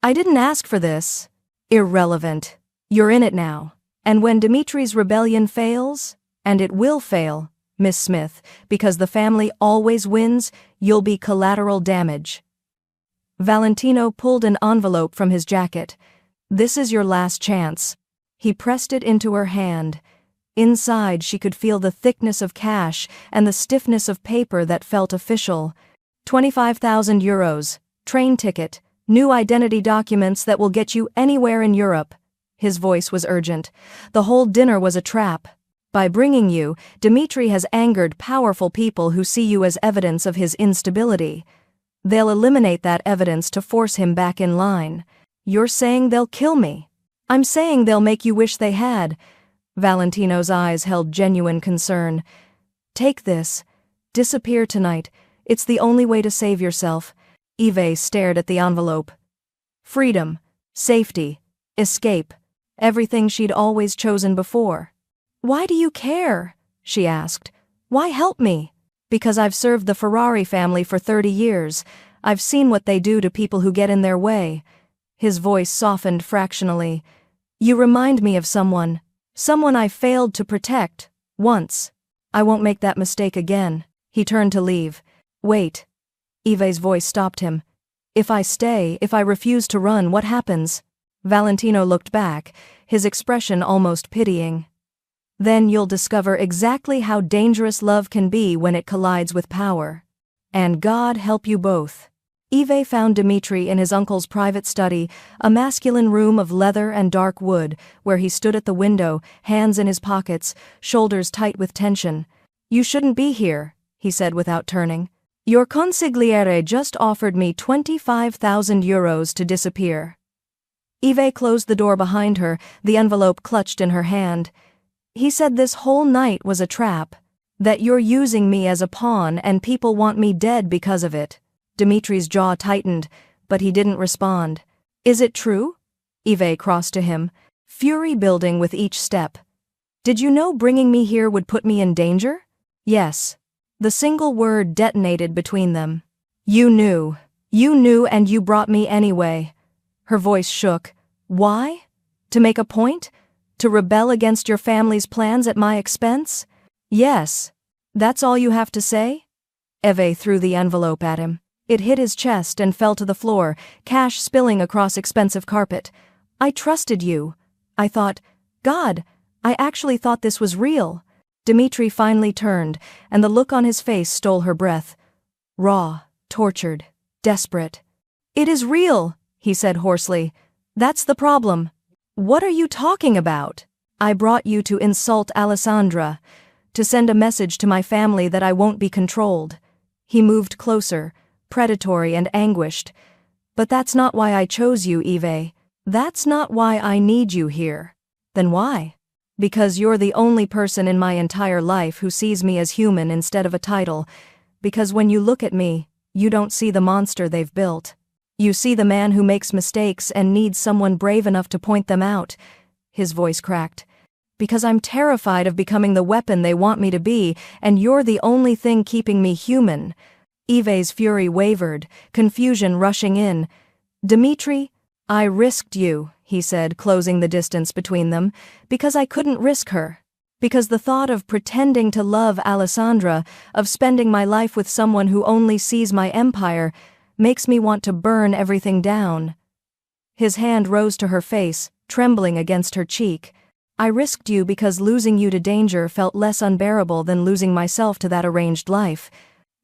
I didn't ask for this. Irrelevant. You're in it now. And when Dimitri's rebellion fails, and it will fail, Miss Smith, because the family always wins, you'll be collateral damage. Valentino pulled an envelope from his jacket. This is your last chance. He pressed it into her hand. Inside she could feel the thickness of cash and the stiffness of paper that felt official. 25,000 euros, train ticket, new identity documents that will get you anywhere in Europe. His voice was urgent. The whole dinner was a trap. By bringing you, Dimitri has angered powerful people who see you as evidence of his instability. They'll eliminate that evidence to force him back in line. You're saying they'll kill me. I'm saying they'll make you wish they had. Valentino's eyes held genuine concern. Take this. Disappear tonight. It's the only way to save yourself. Yves stared at the envelope. Freedom, safety, escape. Everything she'd always chosen before. Why do you care? She asked. Why help me? Because I've served the Ferrari family for 30 years. I've seen what they do to people who get in their way. His voice softened fractionally. You remind me of someone. Someone I failed to protect. Once. I won't make that mistake again. He turned to leave. Wait. Yves's voice stopped him. If I stay, if I refuse to run, what happens? Valentino looked back, his expression almost pitying. Then you'll discover exactly how dangerous love can be when it collides with power. And God help you both. Yves found Dimitri in his uncle's private study, a masculine room of leather and dark wood, where he stood at the window, hands in his pockets, shoulders tight with tension. You shouldn't be here, he said without turning. Your consigliere just offered me 25,000 euros to disappear. Yves closed the door behind her, the envelope clutched in her hand. He said this whole night was a trap. That you're using me as a pawn and people want me dead because of it. Dimitri's jaw tightened, but he didn't respond. Is it true? Yves crossed to him, fury building with each step. Did you know bringing me here would put me in danger? Yes. The single word detonated between them. You knew and you brought me anyway. Her voice shook. Why? To make a point? To rebel against your family's plans at my expense? Yes. That's all you have to say? Yves threw the envelope at him. It hit his chest and fell to the floor, cash spilling across expensive carpet. I trusted you. I thought, God, I actually thought this was real. Dimitri finally turned, and the look on his face stole her breath. Raw, tortured, desperate. It is real, he said hoarsely. That's the problem. What are you talking about? I brought you to insult Alessandra, to send a message to my family that I won't be controlled. He moved closer, predatory and anguished. But that's not why I chose you, Yves. That's not why I need you here. Then why? Because you're the only person in my entire life who sees me as human instead of a title. Because when you look at me, you don't see the monster they've built. You see the man who makes mistakes and needs someone brave enough to point them out. His voice cracked. Because I'm terrified of becoming the weapon they want me to be, and you're the only thing keeping me human. Yves's fury wavered, confusion rushing in. Dimitri, I risked you, he said, closing the distance between them, because I couldn't risk her. Because the thought of pretending to love Alessandra, of spending my life with someone who only sees my empire, makes me want to burn everything down. His hand rose to her face, trembling against her cheek. I risked you because losing you to danger felt less unbearable than losing myself to that arranged life.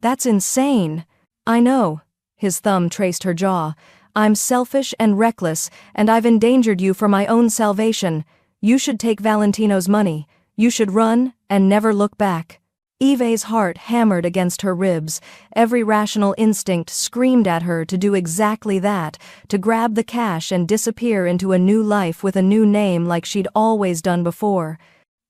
That's insane. I know. His thumb traced her jaw. I'm selfish and reckless, and I've endangered you for my own salvation. You should take Valentino's money. You should run and never look back." Eve's heart hammered against her ribs. Every rational instinct screamed at her to do exactly that, to grab the cash and disappear into a new life with a new name like she'd always done before.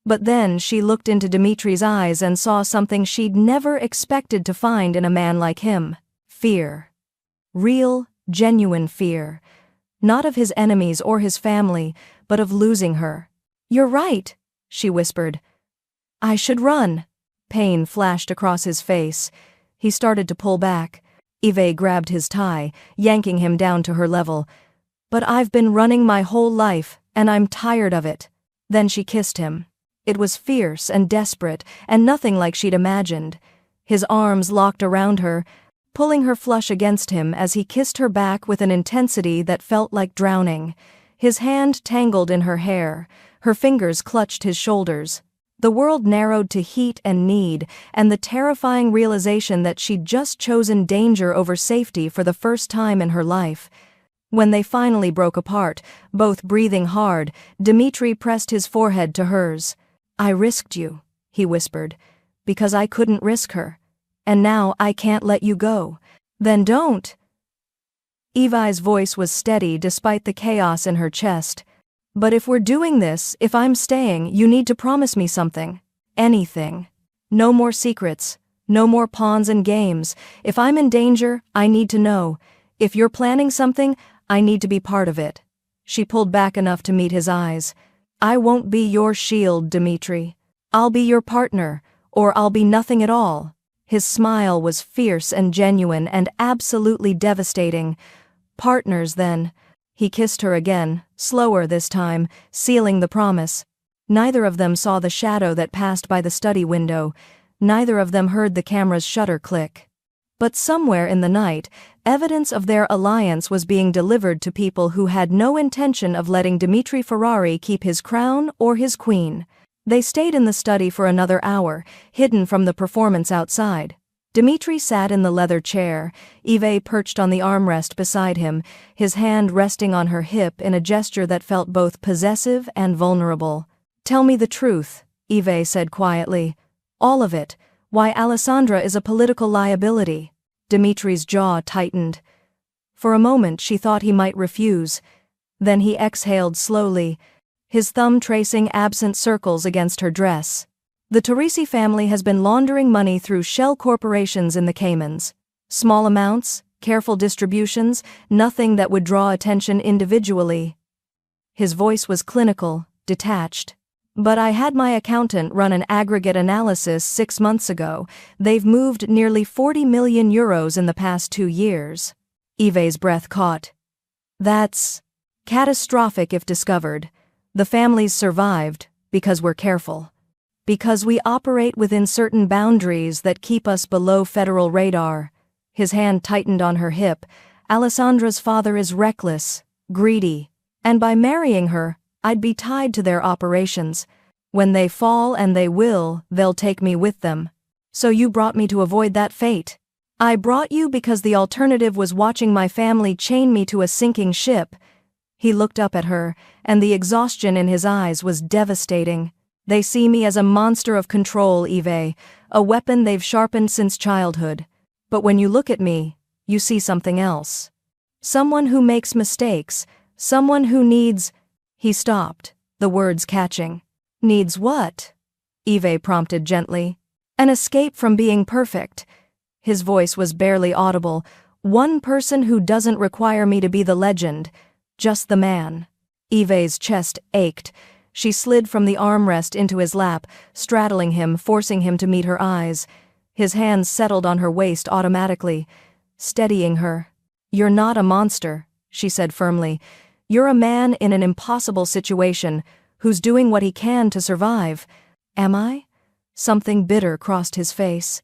But then she looked into Dimitri's eyes and saw something she'd never expected to find in a man like him. Fear. Real, genuine fear. Not of his enemies or his family, but of losing her. "You're right," she whispered. "I should run." Pain flashed across his face. He started to pull back. Eve grabbed his tie, yanking him down to her level. "But I've been running my whole life, and I'm tired of it." Then she kissed him. It was fierce and desperate, and nothing like she'd imagined. His arms locked around her, pulling her flush against him as he kissed her back with an intensity that felt like drowning. His hand tangled in her hair. Her fingers clutched his shoulders. The world narrowed to heat and need, and the terrifying realization that she'd just chosen danger over safety for the first time in her life. When they finally broke apart, both breathing hard, Dimitri pressed his forehead to hers. "I risked you," he whispered, "because I couldn't risk her. And now I can't let you go." "Then don't." Evi's voice was steady despite the chaos in her chest. "But if we're doing this, if I'm staying, you need to promise me something. Anything. No more secrets. No more pawns and games. If I'm in danger, I need to know. If you're planning something, I need to be part of it." She pulled back enough to meet his eyes. "I won't be your shield, Dimitri. I'll be your partner, or I'll be nothing at all." His smile was fierce and genuine and absolutely devastating. "Partners, then." He kissed her again, slower this time, sealing the promise. Neither of them saw the shadow that passed by the study window. Neither of them heard the camera's shutter click. But somewhere in the night, evidence of their alliance was being delivered to people who had no intention of letting Dimitri Ferrari keep his crown or his queen. They stayed in the study for another hour, hidden from the performance outside. Dimitri sat in the leather chair, Eve perched on the armrest beside him, his hand resting on her hip in a gesture that felt both possessive and vulnerable. "Tell me the truth," Eve said quietly. "All of it. Why Alessandra is a political liability." Dimitri's jaw tightened. For a moment she thought he might refuse. Then he exhaled slowly, his thumb tracing absent circles against her dress. "The Torrisi family has been laundering money through shell corporations in the Caymans. Small amounts, careful distributions, nothing that would draw attention individually." His voice was clinical, detached. "But I had my accountant run an aggregate analysis 6 months ago. They've moved nearly 40 million euros in the past 2 years. Eve's breath caught. "That's catastrophic if discovered. The family's survived because we're careful. Because we operate within certain boundaries that keep us below federal radar." His hand tightened on her hip. "Alessandra's father is reckless, greedy, and by marrying her, I'd be tied to their operations. When they fall, and they will, they'll take me with them. So you brought me to avoid that fate." "I brought you because the alternative was watching my family chain me to a sinking ship." He looked up at her, and the exhaustion in his eyes was devastating. "They see me as a monster of control, Eve, a weapon they've sharpened since childhood. But when you look at me, you see something else. Someone who makes mistakes, someone who needs—" He stopped, the words catching. "Needs what?" Eve prompted gently. "An escape from being perfect." His voice was barely audible. "One person who doesn't require me to be the legend, just the man." Eve's chest ached. She slid from the armrest into his lap, straddling him, forcing him to meet her eyes. His hands settled on her waist automatically, steadying her. "You're not a monster," she said firmly. "You're a man in an impossible situation, who's doing what he can to survive." "Am I?" Something bitter crossed his face.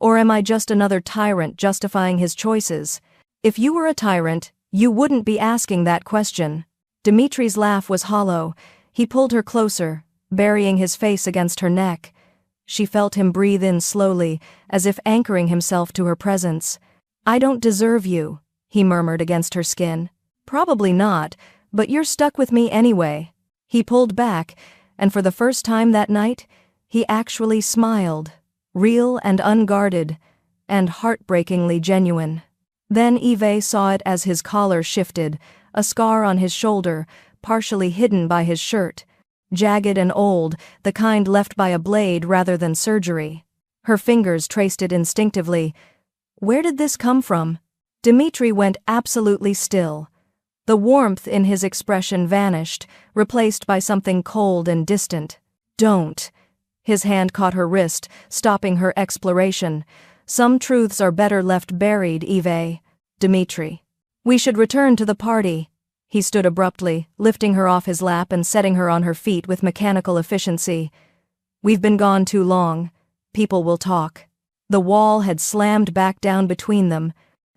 "Or am I just another tyrant justifying his choices? If you were a tyrant, you wouldn't be asking that question." Dimitri's laugh was hollow. He pulled her closer, burying his face against her neck. She felt him breathe in slowly, as if anchoring himself to her presence. "I don't deserve you," he murmured against her skin. Probably not, but you're stuck with me anyway. He pulled back, and for the first time that night, he actually smiled, real and unguarded, and heartbreakingly genuine. Then Eve saw it as his collar shifted, a scar on his shoulder, partially hidden by his shirt. Jagged and old, the kind left by a blade rather than surgery. Her fingers traced it instinctively. Where did this come from? Dmitri went absolutely still. The warmth in his expression vanished, replaced by something cold and distant. Don't. His hand caught her wrist, stopping her exploration. Some truths are better left buried, Eve. Dmitri. We should return to the party. He stood abruptly, lifting her off his lap and setting her on her feet with mechanical efficiency. We've been gone too long. People will talk. The wall had slammed back down between them,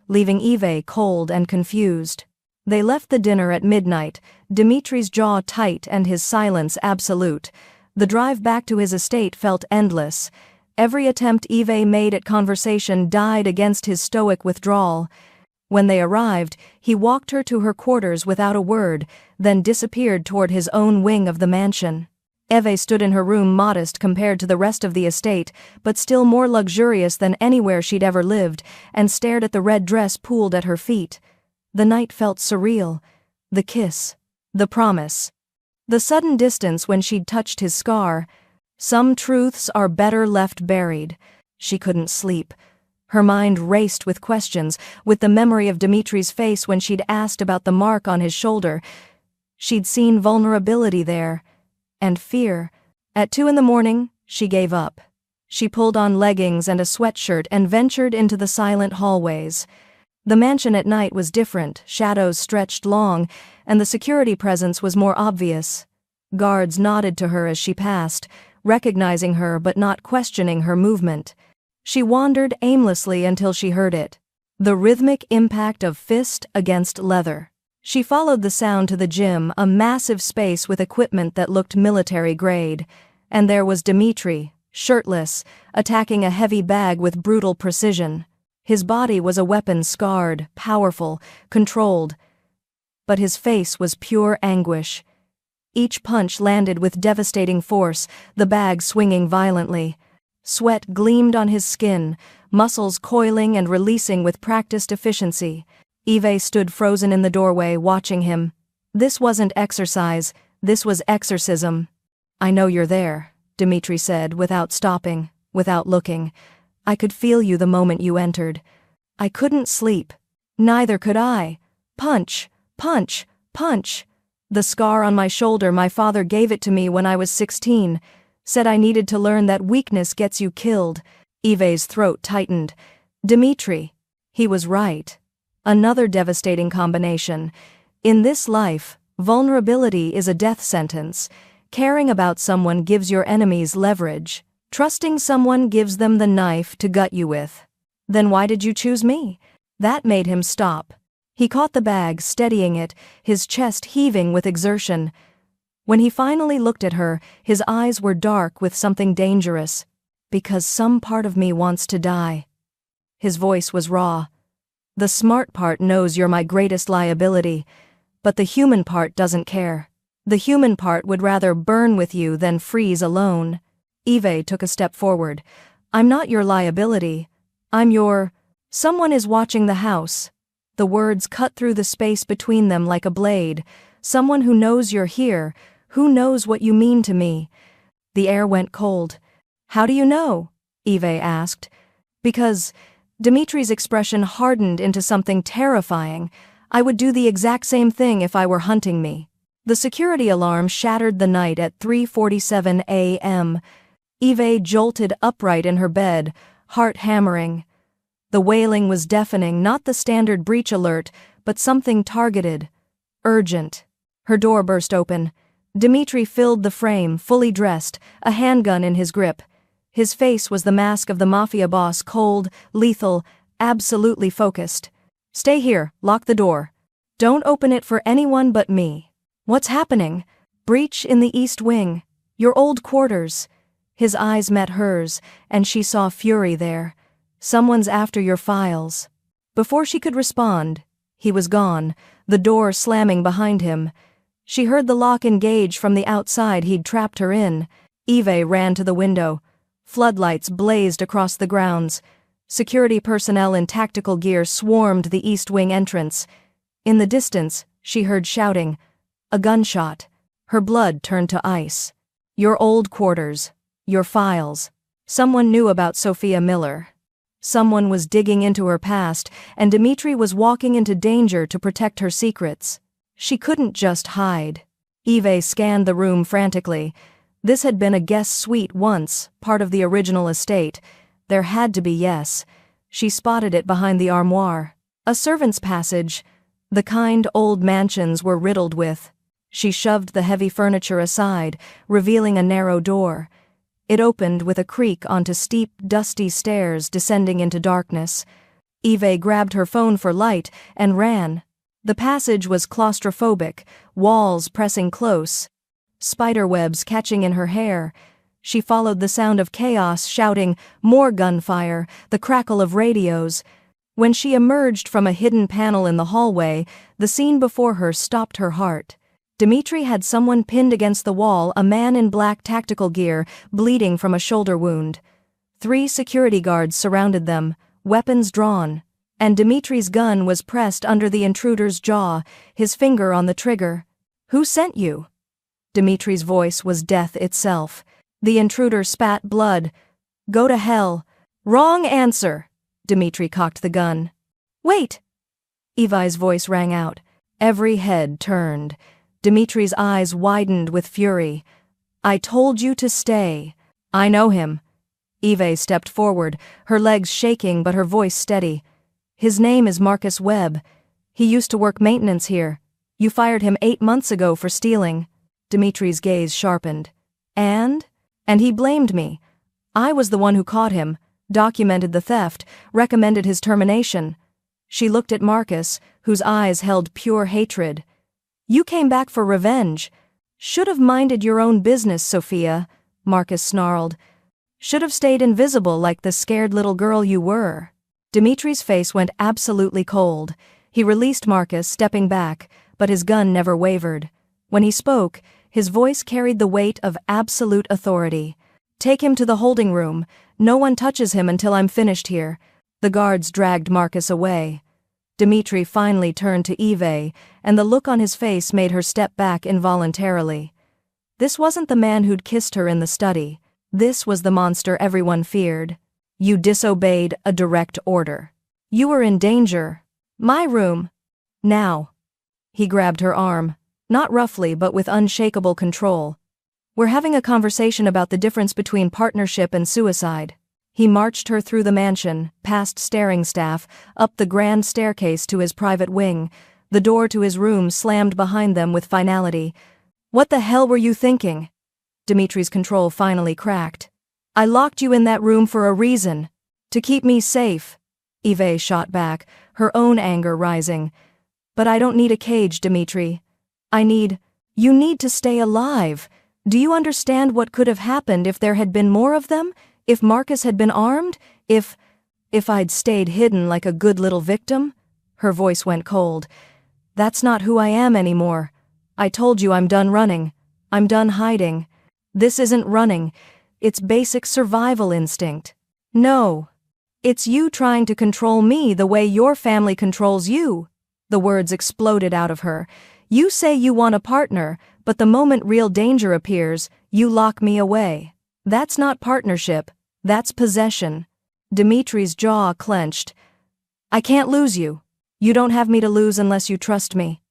leaving Eve cold and confused. They left the dinner at midnight, Dmitri's jaw tight and his silence absolute. The drive back to his estate felt endless. Every attempt Eve made at conversation died against his stoic withdrawal. When they arrived, he walked her to her quarters without a word, then disappeared toward his own wing of the mansion. Eve stood in her room, modest compared to the rest of the estate, but still more luxurious than anywhere she'd ever lived, and stared at the red dress pooled at her feet. The night felt surreal. The kiss. The promise. The sudden distance when she'd touched his scar. Some truths are better left buried. She couldn't sleep. Her mind raced with questions, with the memory of Dmitri's face when she'd asked about the mark on his shoulder. She'd seen vulnerability there. And fear. At 2 a.m, she gave up. She pulled on leggings and a sweatshirt and ventured into the silent hallways. The mansion at night was different, shadows stretched long, and the security presence was more obvious. Guards nodded to her as she passed, recognizing her but not questioning her movement. She wandered aimlessly until she heard it. The rhythmic impact of fist against leather. She followed the sound to the gym, a massive space with equipment that looked military-grade. And there was Dmitri, shirtless, attacking a heavy bag with brutal precision. His body was a weapon, scarred, powerful, controlled. But his face was pure anguish. Each punch landed with devastating force, the bag swinging violently. Sweat gleamed on his skin, muscles coiling and releasing with practiced efficiency. Eve stood frozen in the doorway, watching him. This wasn't exercise, this was exorcism. I know you're there, Dmitri said, without stopping, without looking. I could feel you the moment you entered. I couldn't sleep. Neither could I. Punch, punch, punch. The scar on my shoulder, my father gave it to me when I was 16. Said I needed to learn that weakness gets you killed. Eve's throat tightened. Dmitri. He was right. Another devastating combination. In this life, vulnerability is a death sentence. Caring about someone gives your enemies leverage. Trusting someone gives them the knife to gut you with. Then why did you choose me? That made him stop. He caught the bag, steadying it, his chest heaving with exertion. When he finally looked at her, his eyes were dark with something dangerous. Because some part of me wants to die. His voice was raw. The smart part knows you're my greatest liability, but the human part doesn't care. The human part would rather burn with you than freeze alone. Eve took a step forward. I'm not your liability. I'm your... Someone is watching the house. The words cut through the space between them like a blade. Someone who knows you're here, who knows what you mean to me. The air went cold. How do you know? Eve asked. Because... Dmitri's expression hardened into something terrifying. I would do the exact same thing if I were hunting me. The security alarm shattered the night at 3:47 a.m. Eve jolted upright in her bed, heart hammering. The wailing was deafening, not the standard breach alert, but something targeted. Urgent. Her door burst open. Dmitri filled the frame, fully dressed, a handgun in his grip. His face was the mask of the Mafia boss, cold, lethal, absolutely focused. Stay here, lock the door. Don't open it for anyone but me. What's happening? Breach in the East Wing. Your old quarters. His eyes met hers, and she saw fury there. Someone's after your files. Before she could respond, He was gone, the door slamming behind him. She heard the lock engage from the outside he'd trapped her in. Eve ran to the window. Floodlights blazed across the grounds. Security personnel in tactical gear swarmed the East Wing entrance. In the distance, she heard shouting. A gunshot. Her blood turned to ice. Your old quarters. Your files. Someone knew about Sophia Miller. Someone was digging into her past, and Dmitri was walking into danger to protect her secrets. She couldn't just hide. Eve scanned the room frantically. This had been a guest suite once, part of the original estate. There had to be, yes. She spotted it behind the armoire. A servant's passage. The kind old mansions were riddled with. She shoved the heavy furniture aside, revealing a narrow door. It opened with a creak onto steep, dusty stairs descending into darkness. Eve grabbed her phone for light and ran. The passage was claustrophobic, walls pressing close, spiderwebs catching in her hair. She followed the sound of chaos, shouting, more gunfire, the crackle of radios. When she emerged from a hidden panel in the hallway, the scene before her stopped her heart. Dmitri had someone pinned against the wall, a man in black tactical gear, bleeding from a shoulder wound. 3 security guards surrounded them, weapons drawn, and Dmitri's gun was pressed under the intruder's jaw, his finger on the trigger. Who sent you? Dmitri's voice was death itself. The intruder spat blood. Go to hell. Wrong answer. Dmitri cocked the gun. Wait! Evi's voice rang out. Every head turned. Dmitri's eyes widened with fury. I told you to stay. I know him. Eve stepped forward, her legs shaking but her voice steady. His name is Marcus Webb. He used to work maintenance here. You fired him 8 months ago for stealing. Dmitri's gaze sharpened. And he blamed me. I was the one who caught him, documented the theft, recommended his termination. She looked at Marcus, whose eyes held pure hatred. You came back for revenge. Should have minded your own business, Sophia, Marcus snarled. Should have stayed invisible like the scared little girl you were. Dmitri's face went absolutely cold. He released Marcus, stepping back, but his gun never wavered. When he spoke, his voice carried the weight of absolute authority. Take him to the holding room. No one touches him until I'm finished here. The guards dragged Marcus away. Dmitri finally turned to Eve, and the look on his face made her step back involuntarily. This wasn't the man who'd kissed her in the study. This was the monster everyone feared. You disobeyed a direct order. You were in danger. My room. Now. He grabbed her arm, not roughly but with unshakable control. We're having a conversation about the difference between partnership and suicide. He marched her through the mansion, past staring staff, up the grand staircase to his private wing. The door to his room slammed behind them with finality. What the hell were you thinking? Dmitri's control finally cracked. I locked you in that room for a reason. To keep me safe. Eve shot back, her own anger rising. But I don't need a cage, Dmitri. You need to stay alive. Do you understand what could have happened if there had been more of them? If Marcus had been armed? If I'd stayed hidden like a good little victim? Her voice went cold. That's not who I am anymore. I told you I'm done running. I'm done hiding. This isn't running. It's basic survival instinct. No. It's you trying to control me the way your family controls you. The words exploded out of her. You say you want a partner, but the moment real danger appears, you lock me away. That's not partnership. That's possession. Dmitri's jaw clenched. I can't lose you. You don't have me to lose unless you trust me.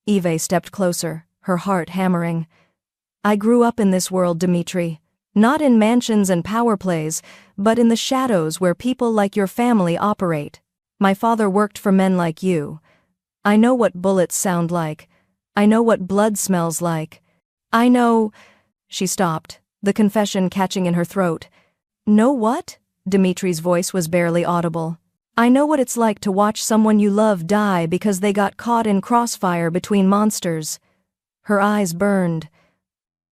Eve stepped closer, her heart hammering. I grew up in this world, Dmitri. Not in mansions and power plays, but in the shadows where people like your family operate. My father worked for men like you. I know what bullets sound like. I know what blood smells like. I know... She stopped, the confession catching in her throat. Know what? Dmitri's voice was barely audible. I know what it's like to watch someone you love die because they got caught in crossfire between monsters. Her eyes burned.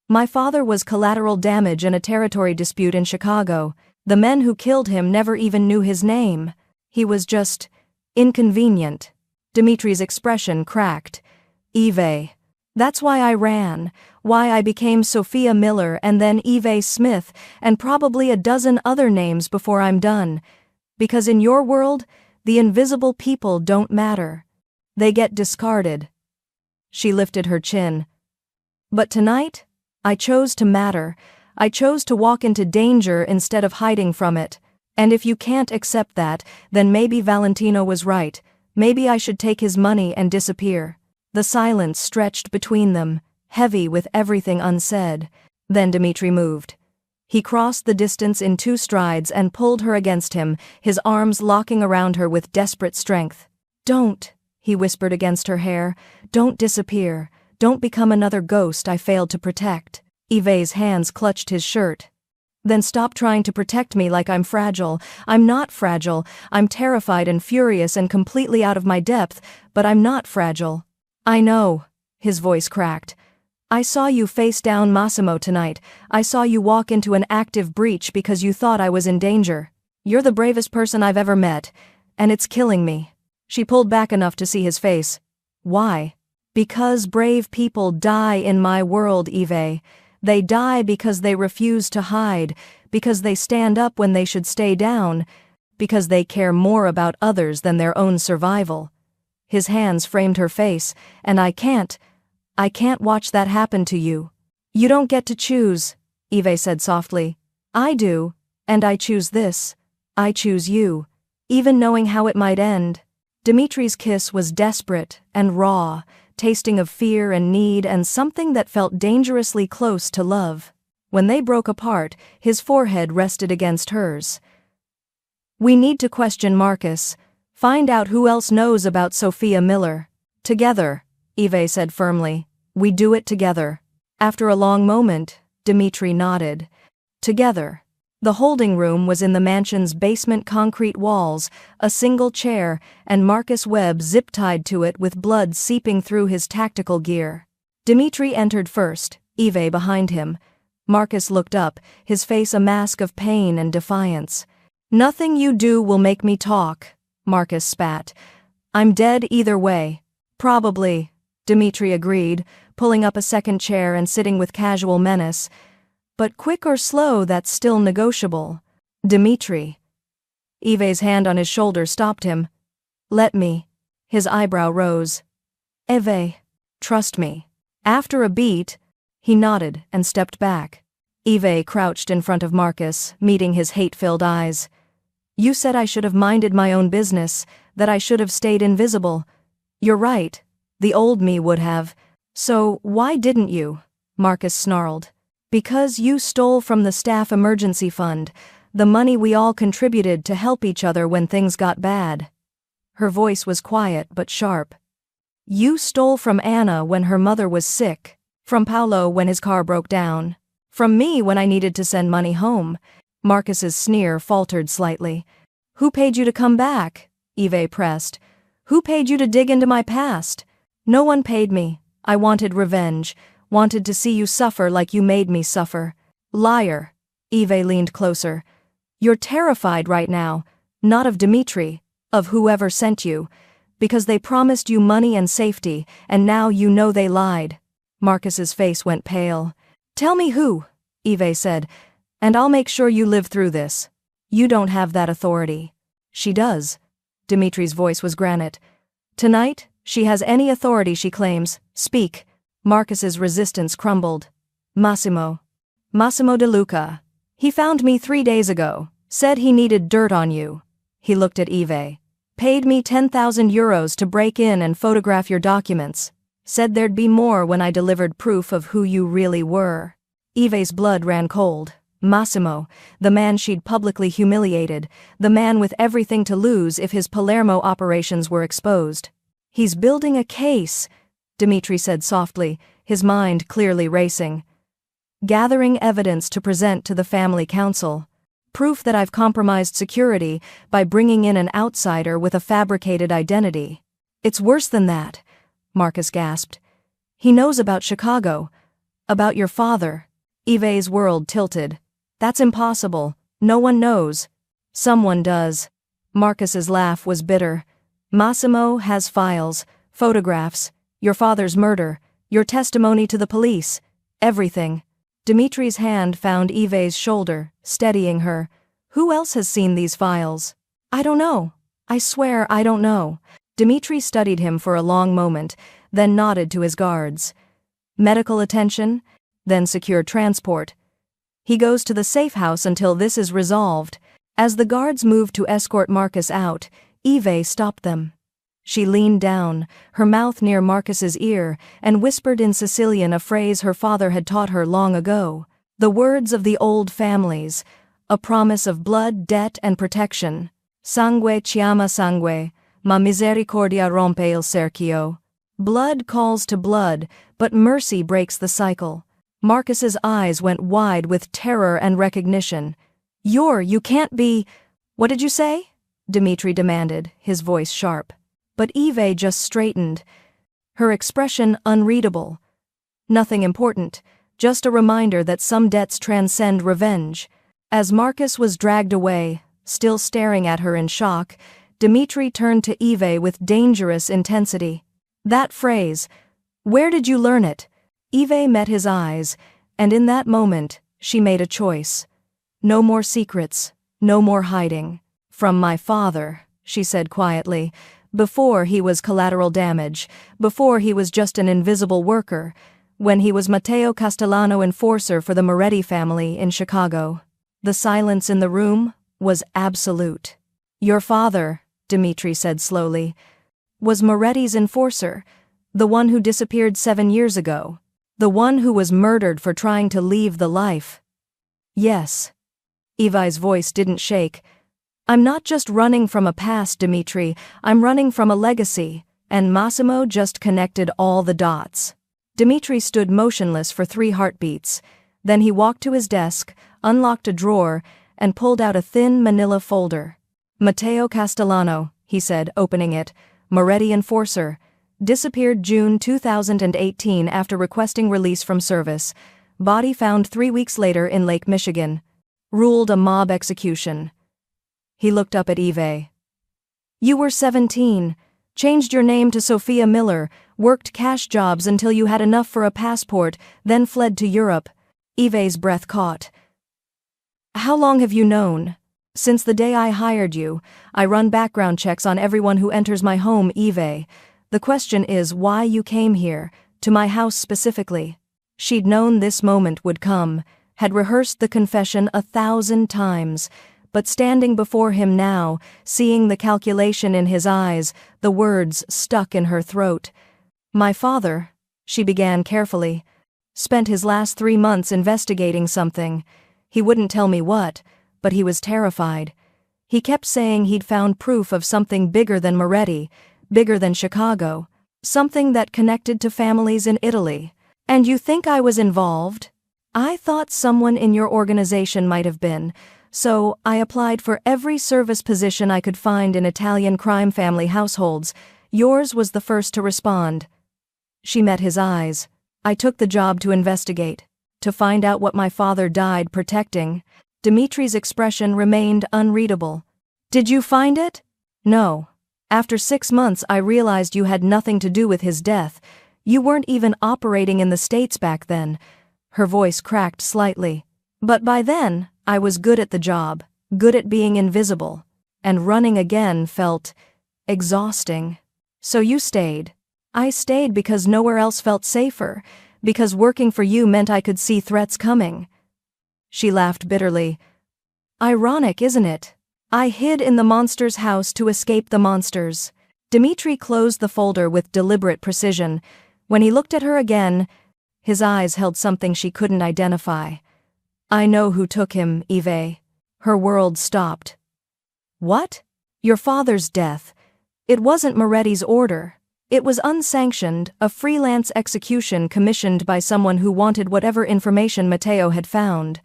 My father was collateral damage in a territory dispute in Chicago. The men who killed him never even knew his name. He was just inconvenient. Dimitri's expression cracked. Eve. That's why I ran, why I became Sophia Miller and then Eve Smith and probably a dozen other names before I'm done. Because in your world, the invisible people don't matter. They get discarded. She lifted her chin. But tonight, I chose to matter. I chose to walk into danger instead of hiding from it. And if you can't accept that, then maybe Valentino was right. Maybe I should take his money and disappear. The silence stretched between them, heavy with everything unsaid. Then Dimitri moved. He crossed the distance in 2 strides and pulled her against him, his arms locking around her with desperate strength. Don't, he whispered against her hair. Don't disappear. Don't become another ghost I failed to protect. Eve's hands clutched his shirt. Then stop trying to protect me like I'm fragile. I'm not fragile. I'm terrified and furious and completely out of my depth, but I'm not fragile. I know, his voice cracked. I saw you face down Massimo tonight. I saw you walk into an active breach because you thought I was in danger. You're the bravest person I've ever met, and it's killing me. She pulled back enough to see his face. Why? Because brave people die in my world, Eve. They die because they refuse to hide, because they stand up when they should stay down, because they care more about others than their own survival. His hands framed her face, and I can't watch that happen to you. You don't get to choose, Eve said softly. I do, and I choose this. I choose you, even knowing how it might end. Dimitri's kiss was desperate and raw, tasting of fear and need and something that felt dangerously close to love. When they broke apart, his forehead rested against hers. We need to question Marcus. Find out who else knows about Sophia Miller. Together, Eve said firmly. We do it together. After a long moment, Dimitri nodded. Together. The holding room was in the mansion's basement concrete walls, a single chair, and Marcus Webb zip-tied to it with blood seeping through his tactical gear. Dimitri entered first, Eve behind him. Marcus looked up, his face a mask of pain and defiance. Nothing you do will make me talk, Marcus spat. I'm dead either way. Probably, Dimitri agreed, pulling up a second chair and sitting with casual menace. But quick or slow, that's still negotiable. Dimitri. Eve's hand on his shoulder stopped him. Let me. His eyebrow rose. Eve. Trust me. After a beat, he nodded and stepped back. Eve crouched in front of Marcus, meeting his hate-filled eyes. You said I should have minded my own business, that I should have stayed invisible. You're right. The old me would have. So, why didn't you? Marcus snarled. Because you stole from the staff emergency fund, the money we all contributed to help each other when things got bad. Her voice was quiet but sharp. You stole from Anna when her mother was sick, from Paolo when his car broke down, from me when I needed to send money home. Marcus's sneer faltered slightly. Who paid you to come back? Eve pressed. Who paid you to dig into my past? No one paid me. I wanted revenge. Wanted to see you suffer like you made me suffer. Liar. Eve leaned closer. You're terrified right now, not of Dimitri, of whoever sent you, because they promised you money and safety, and now you know they lied. Marcus's face went pale. Tell me who, Eve said, and I'll make sure you live through this. You don't have that authority. She does. Dimitri's voice was granite. Tonight, she has any authority she claims. Speak. Marcus's resistance crumbled. Massimo De Luca. He found me 3 days ago. Said he needed dirt on you. He looked at Eve. Paid me 10,000 euros to break in and photograph your documents. Said there'd be more when I delivered proof of who you really were. Eve's blood ran cold. Massimo, the man she'd publicly humiliated, the man with everything to lose if his Palermo operations were exposed. He's building a case, Dimitri said softly, his mind clearly racing. Gathering evidence to present to the family council. Proof that I've compromised security by bringing in an outsider with a fabricated identity. It's worse than that, Marcus gasped. He knows about Chicago. About your father. Eve's world tilted. That's impossible. No one knows. Someone does. Marcus's laugh was bitter. Massimo has files, photographs, your father's murder, your testimony to the police, everything. Dimitri's hand found Eve's shoulder, steadying her. Who else has seen these files? I don't know. I swear I don't know. Dimitri studied him for a long moment, then nodded to his guards. Medical attention, then secure transport. He goes to the safe house until this is resolved. As the guards moved to escort Marcus out, Eve stopped them. She leaned down, her mouth near Marcus's ear, and whispered in Sicilian a phrase her father had taught her long ago. The words of the old families, a promise of blood, debt, and protection. Sangue chiama sangue, ma misericordia rompe il cerchio. Blood calls to blood, but mercy breaks the cycle. Marcus's eyes went wide with terror and recognition. You can't be— What did you say? Dimitri demanded, his voice sharp. But Eve just straightened, her expression unreadable. Nothing important, just a reminder that some debts transcend revenge. As Marcus was dragged away, still staring at her in shock, Dimitri turned to Eve with dangerous intensity. That phrase, where did you learn it? Eve met his eyes, and in that moment, she made a choice. No more secrets, no more hiding. From my father, she said quietly, before he was collateral damage, before he was just an invisible worker, when he was Matteo Castellano, enforcer for the Moretti family in Chicago. The silence in the room was absolute. Your father, Dimitri said slowly, was Moretti's enforcer, the one who disappeared 7 years ago, the one who was murdered for trying to leave the life. Yes. Eve's voice didn't shake. I'm not just running from a past, Dimitri, I'm running from a legacy, and Massimo just connected all the dots. Dimitri stood motionless for 3 heartbeats. Then he walked to his desk, unlocked a drawer, and pulled out a thin manila folder. Matteo Castellano, he said, opening it, Moretti enforcer, disappeared June 2018 after requesting release from service. Body found 3 weeks later in Lake Michigan. Ruled a mob execution. He looked up at Eve. You were 17, changed your name to Sophia Miller, worked cash jobs until you had enough for a passport, then fled to Europe. Eve's breath caught. How long have you known? Since the day I hired you. I run background checks on everyone who enters my home, Eve. The question is why you came here, to my house specifically. She'd known this moment would come, had rehearsed the confession 1,000 times, but standing before him now, seeing the calculation in his eyes, the words stuck in her throat. My father, she began carefully, spent his last 3 months investigating something. He wouldn't tell me what, but he was terrified. He kept saying he'd found proof of something bigger than Moretti, bigger than Chicago, something that connected to families in Italy. And you think I was involved? I thought someone in your organization might have been, so I applied for every service position I could find in Italian crime family households. Yours was the first to respond. She met his eyes. I took the job to investigate, to find out what my father died protecting. Dimitri's expression remained unreadable. Did you find it? No. After 6 months I realized you had nothing to do with his death. You weren't even operating in the States back then. Her voice cracked slightly. But by then, I was good at the job, good at being invisible, and running again felt exhausting. So you stayed. I stayed because nowhere else felt safer, because working for you meant I could see threats coming. She laughed bitterly. Ironic, isn't it? I hid in the monster's house to escape the monsters. Dimitri closed the folder with deliberate precision. When he looked at her again, his eyes held something she couldn't identify. I know who took him, Eve. Her world stopped. What? Your father's death. It wasn't Moretti's order. It was unsanctioned, a freelance execution commissioned by someone who wanted whatever information Matteo had found.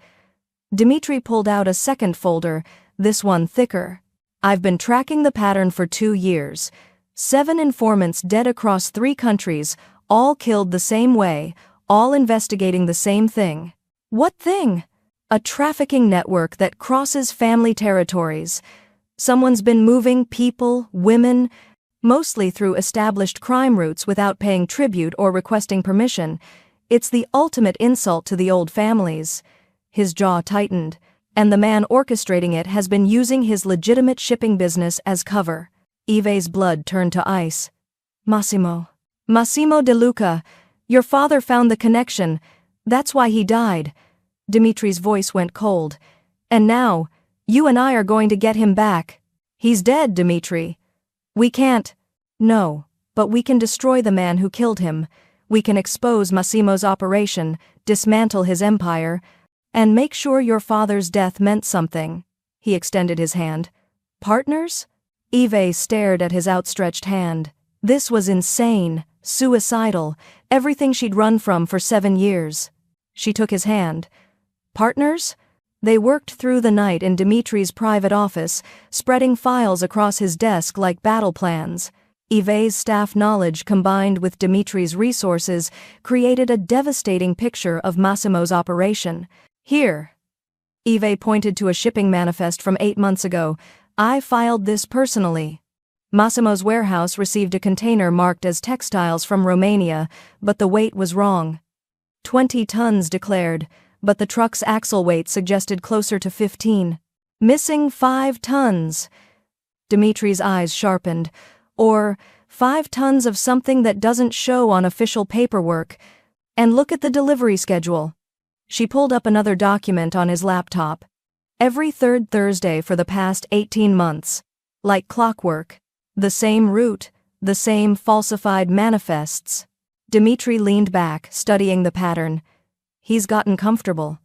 Dimitri pulled out a second folder, this one thicker. I've been tracking the pattern for 2 years. 7 informants dead across 3 countries, all killed the same way, all investigating the same thing. What thing? A trafficking network that crosses family territories. Someone's been moving people, women, mostly through established crime routes without paying tribute or requesting permission. It's the ultimate insult to the old families. His jaw tightened, and the man orchestrating it has been using his legitimate shipping business as cover. Ive's blood turned to ice. Massimo De Luca, your father found the connection. That's why he died. Dimitri's voice went cold. And now, you and I are going to get him back. He's dead, Dimitri. We can't. No, but we can destroy the man who killed him. We can expose Massimo's operation, dismantle his empire, and make sure your father's death meant something. He extended his hand. Partners? Ive stared at his outstretched hand. This was insane, suicidal, everything she'd run from for 7 years. She took his hand. Partners? They worked through the night in Dimitri's private office, spreading files across his desk like battle plans. Ive's staff knowledge combined with Dimitri's resources created a devastating picture of Massimo's operation. Here. Ive pointed to a shipping manifest from 8 months ago. I filed this personally. Massimo's warehouse received a container marked as textiles from Romania, but the weight was wrong. 20 tons declared, but the truck's axle weight suggested closer to 15. Missing 5 tons. Dimitri's eyes sharpened. Or 5 tons of something that doesn't show on official paperwork. And look at the delivery schedule. She pulled up another document on his laptop. Every third Thursday for the past 18 months. Like clockwork. The same route, the same falsified manifests. Dimitri leaned back, studying the pattern. He's gotten comfortable.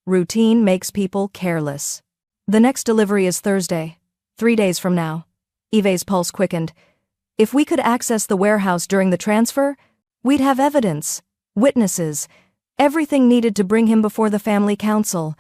Routine makes people careless. The next delivery is Thursday, 3 days from now. Ive's pulse quickened. If we could access the warehouse during the transfer, we'd have evidence, witnesses, everything needed to bring him before the family council.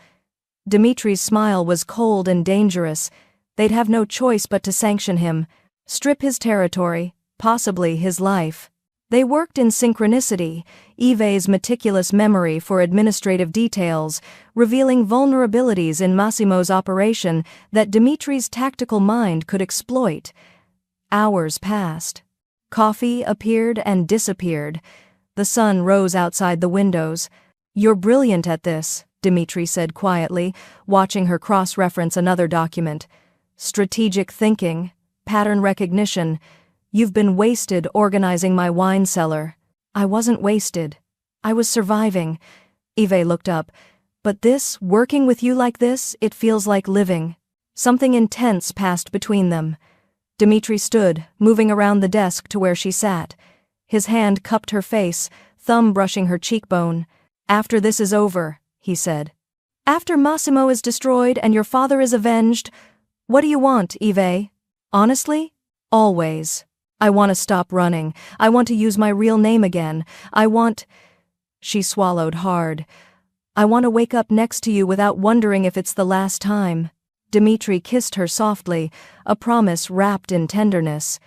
Dimitri's smile was cold and dangerous. They'd have no choice but to sanction him, strip his territory, possibly his life. They worked in synchronicity, Ive's meticulous memory for administrative details, revealing vulnerabilities in Massimo's operation that Dimitri's tactical mind could exploit. Hours passed. Coffee appeared and disappeared. The sun rose outside the windows. You're brilliant at this, Dimitri said quietly, watching her cross-reference another document. Strategic thinking, pattern recognition. You've been wasted organizing my wine cellar. I wasn't wasted. I was surviving. Ive looked up. But this, working with you like this, it feels like living. Something intense passed between them. Dimitri stood, moving around the desk to where she sat. His hand cupped her face, thumb brushing her cheekbone. After this is over, he said. After Massimo is destroyed and your father is avenged, what do you want, Ive? Honestly? Always. I want to stop running. I want to use my real name again. She swallowed hard. I want to wake up next to you without wondering if it's the last time. Dimitri kissed her softly, a promise wrapped in tenderness.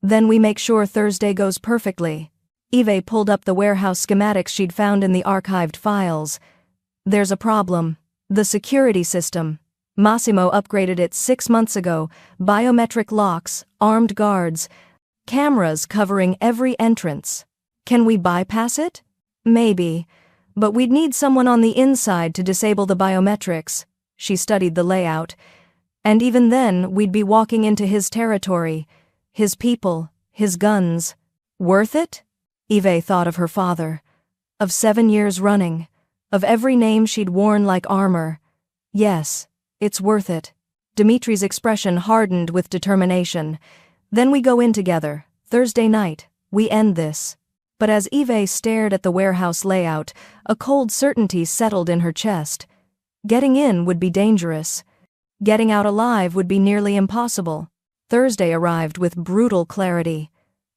Then we make sure Thursday goes perfectly. Ive pulled up the warehouse schematics she'd found in the archived files. There's a problem. The security system. Massimo upgraded it 6 months ago. Biometric locks, armed guards, cameras covering every entrance. Can we bypass it? Maybe. But we'd need someone on the inside to disable the biometrics. She studied the layout. And even then, we'd be walking into his territory. His people, his guns. Worth it? Ive thought of her father. Of 7 years running. Of every name she'd worn like armor. Yes, it's worth it. Dimitri's expression hardened with determination. Then we go in together. Thursday night, we end this. But as Ive stared at the warehouse layout, a cold certainty settled in her chest. Getting in would be dangerous. Getting out alive would be nearly impossible. Thursday arrived with brutal clarity.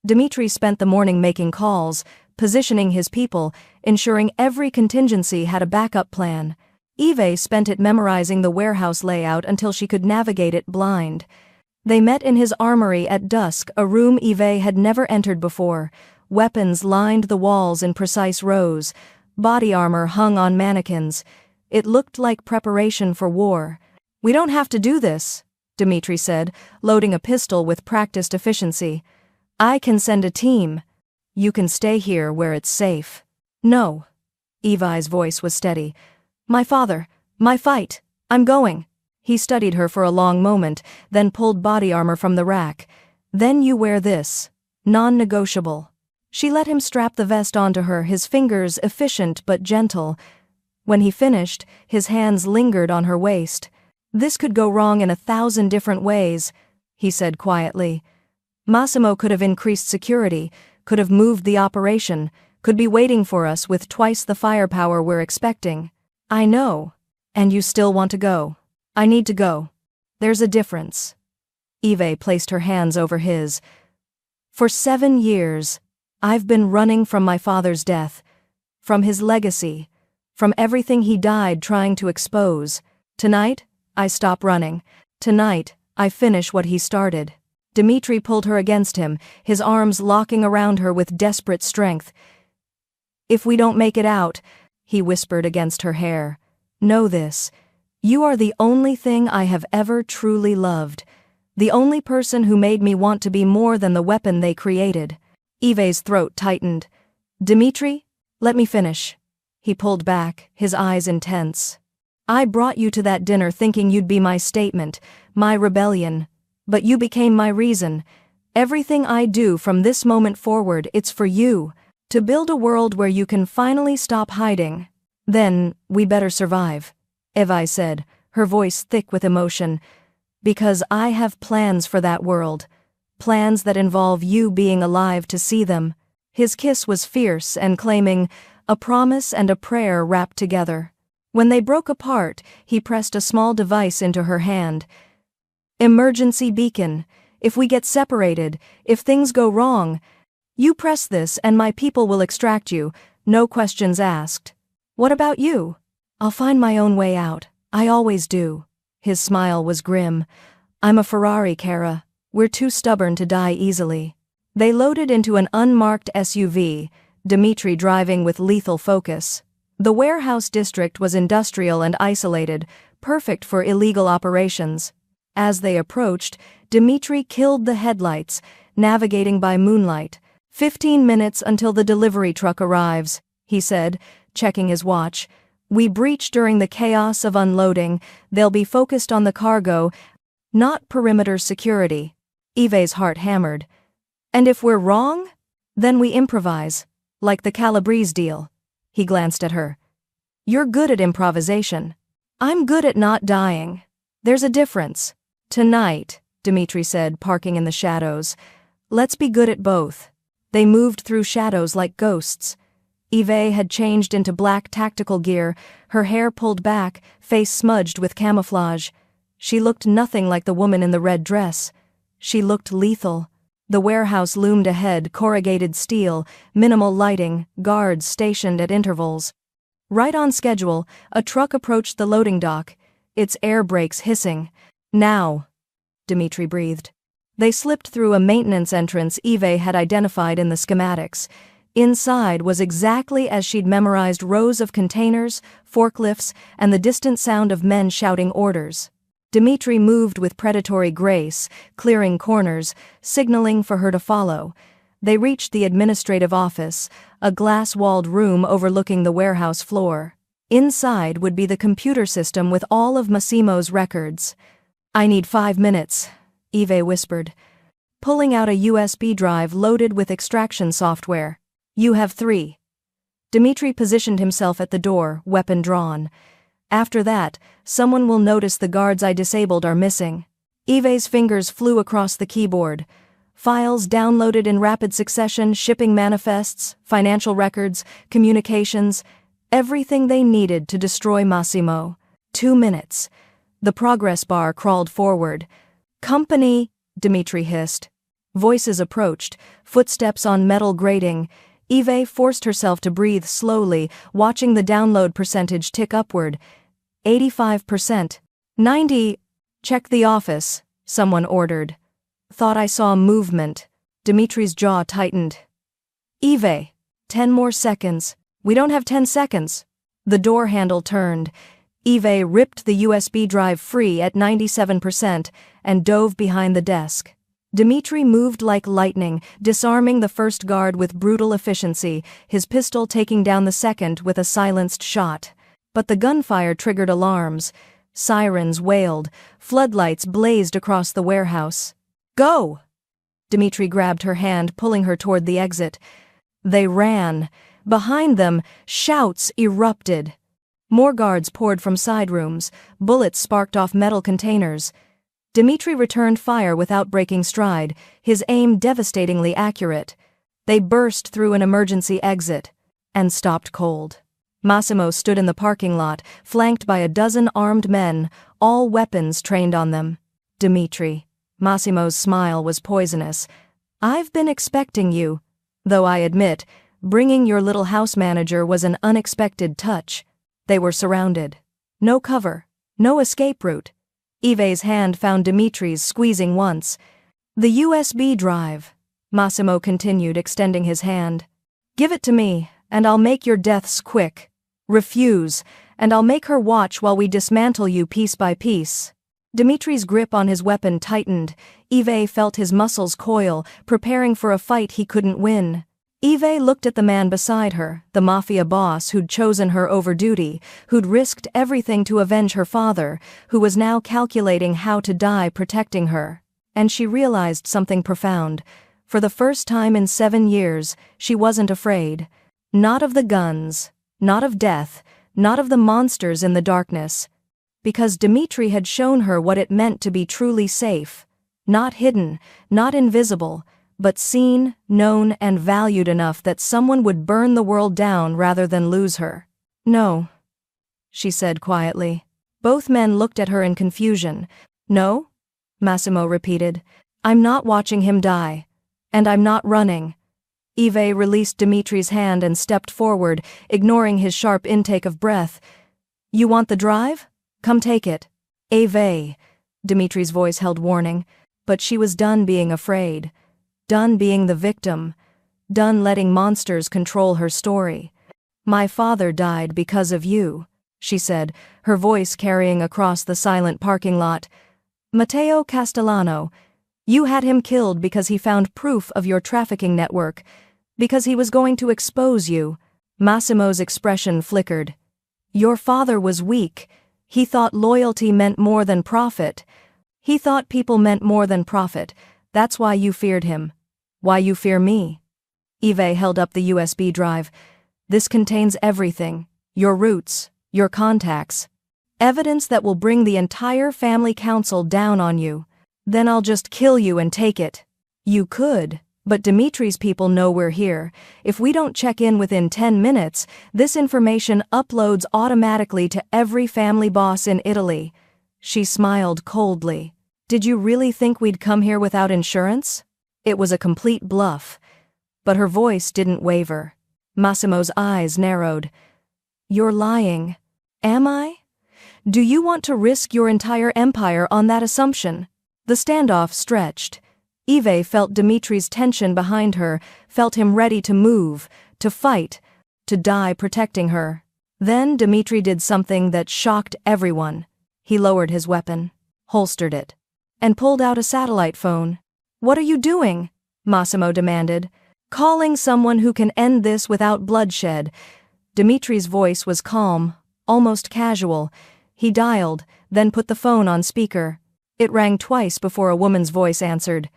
Dimitri spent the morning making calls, positioning his people, ensuring every contingency had a backup plan. Ive spent it memorizing the warehouse layout until she could navigate it blind. They met in his armory at dusk, a room Ive had never entered before. Weapons lined the walls in precise rows. Body armor hung on mannequins. It looked like preparation for war. We don't have to do this, Dimitri said, loading a pistol with practiced efficiency. I can send a team. You can stay here where it's safe. No. Evi's voice was steady. My father, my fight, I'm going. He studied her for a long moment, then pulled body armor from the rack. Then you wear this. Non-negotiable. She let him strap the vest onto her, his fingers efficient but gentle. When he finished, his hands lingered on her waist. This could go wrong in 1,000 different ways, he said quietly. Massimo could have increased security, could have moved the operation, could be waiting for us with twice the firepower we're expecting. I know. And you still want to go. I need to go. There's a difference. Eve placed her hands over his. For 7 years, I've been running from my father's death, from his legacy, from everything he died trying to expose. Tonight, I stop running. Tonight, I finish what he started. Dimitri pulled her against him, his arms locking around her with desperate strength. If we don't make it out, he whispered against her hair, know this. You are the only thing I have ever truly loved. The only person who made me want to be more than the weapon they created. Eve's throat tightened. Dimitri, let me finish. He pulled back, his eyes intense. I brought you to that dinner thinking you'd be my statement, my rebellion. But you became my reason. Everything I do from this moment forward, it's for you. To build a world where you can finally stop hiding. Then, we better survive. Evi said, her voice thick with emotion. Because I have plans for that world. Plans that involve you being alive to see them. His kiss was fierce and claiming, a promise and a prayer wrapped together. When they broke apart, he pressed a small device into her hand. Emergency beacon. If we get separated, if things go wrong, you press this and my people will extract you, no questions asked. What about you? I'll find my own way out. I always do. His smile was grim. I'm a Ferrari, Kara. We're too stubborn to die easily. They loaded into an unmarked SUV, Dimitri driving with lethal focus. The warehouse district was industrial and isolated, perfect for illegal operations. As they approached, Dimitri killed the headlights, navigating by moonlight. 15 minutes until the delivery truck arrives, he said, checking his watch. We breach during the chaos of unloading. They'll be focused on the cargo, not perimeter security. Eve's heart hammered. And if we're wrong? Then we improvise. Like the Calabrese deal. He glanced at her. You're good at improvisation. I'm good at not dying. There's a difference. Tonight, Dimitri said, parking in the shadows. Let's be good at both. They moved through shadows like ghosts. Eve had changed into black tactical gear, her hair pulled back, face smudged with camouflage. She looked nothing like the woman in the red dress. She looked lethal. The warehouse loomed ahead, corrugated steel, minimal lighting, guards stationed at intervals. Right on schedule, a truck approached the loading dock, its air brakes hissing. Now, Dimitri breathed. They slipped through a maintenance entrance Eve had identified in the schematics. Inside was exactly as she'd memorized, rows of containers, forklifts, and the distant sound of men shouting orders. Dimitri moved with predatory grace, clearing corners, signaling for her to follow. They reached the administrative office, a glass-walled room overlooking the warehouse floor. Inside would be the computer system with all of Massimo's records. I need 5 minutes, Eve whispered, pulling out a USB drive loaded with extraction software. You have 3. Dimitri positioned himself at the door, weapon drawn. After that, someone will notice the guards I disabled are missing. Eve's fingers flew across the keyboard. Files downloaded in rapid succession, shipping manifests, financial records, communications, everything they needed to destroy Massimo. 2 minutes. The progress bar crawled forward. Company, Dimitri hissed. Voices approached, footsteps on metal grating. Eve forced herself to breathe slowly, watching the download percentage tick upward. 85%. 90. Check the office, someone ordered. Thought I saw movement. Dimitri's jaw tightened. Eve. 10 more seconds. We don't have 10 seconds. The door handle turned. Eve ripped the USB drive free at 97% and dove behind the desk. Dmitri moved like lightning, disarming the first guard with brutal efficiency, his pistol taking down the second with a silenced shot. But the gunfire triggered alarms. Sirens wailed, floodlights blazed across the warehouse. "Go!" Dmitri grabbed her hand, pulling her toward the exit. They ran. Behind them, shouts erupted. More guards poured from side rooms, bullets sparked off metal containers. Dmitri returned fire without breaking stride, his aim devastatingly accurate. They burst through an emergency exit and stopped cold. Massimo stood in the parking lot, flanked by a dozen armed men, all weapons trained on them. "Dmitri." Massimo's smile was poisonous. "I've been expecting you. Though I admit, bringing your little house manager was an unexpected touch." They were surrounded. No cover, no escape route. Yves's hand found Dmitri's, squeezing once. "The USB drive," Massimo continued, extending his hand. "Give it to me, and I'll make your deaths quick. Refuse, and I'll make her watch while we dismantle you piece by piece." Dmitri's grip on his weapon tightened. Yves felt his muscles coil, preparing for a fight he couldn't win. Yves looked at the man beside her, the Mafia boss who'd chosen her over duty, who'd risked everything to avenge her father, who was now calculating how to die protecting her. And she realized something profound. For the first time in 7 years, she wasn't afraid. Not of the guns, not of death, not of the monsters in the darkness. Because Dmitri had shown her what it meant to be truly safe. Not hidden, not invisible, but seen, known, and valued enough that someone would burn the world down rather than lose her. "No," she said quietly. Both men looked at her in confusion. "No?" Massimo repeated. "I'm not watching him die. And I'm not running." Yves released Dmitri's hand and stepped forward, ignoring his sharp intake of breath. "You want the drive? Come take it." "Yves," Dmitri's voice held warning, but she was done being afraid. Done being the victim. Done letting monsters control her story. "My father died because of you," she said, her voice carrying across the silent parking lot. "Matteo Castellano. You had him killed because he found proof of your trafficking network. Because he was going to expose you." Massimo's expression flickered. "Your father was weak. He thought loyalty meant more than profit. He thought people meant more than profit. That's why you feared him. Why you fear me." Yves held up the USB drive. "This contains everything. Your roots, your contacts. Evidence that will bring the entire family council down on you. Then I'll just kill you and take it." "You could, but Dmitri's people know we're here. If we don't check in within 10 minutes, this information uploads automatically to every family boss in Italy." She smiled coldly. "Did you really think we'd come here without insurance?" It was a complete bluff. But her voice didn't waver. Massimo's eyes narrowed. "You're lying." "Am I? Do you want to risk your entire empire on that assumption?" The standoff stretched. Yves felt Dmitri's tension behind her, felt him ready to move, to fight, to die protecting her. Then Dmitri did something that shocked everyone. He lowered his weapon, holstered it, and pulled out a satellite phone. "What are you doing?" Massimo demanded. "Calling someone who can end this without bloodshed." Dmitri's voice was calm, almost casual. He dialed, then put the phone on speaker. It rang twice before a woman's voice answered.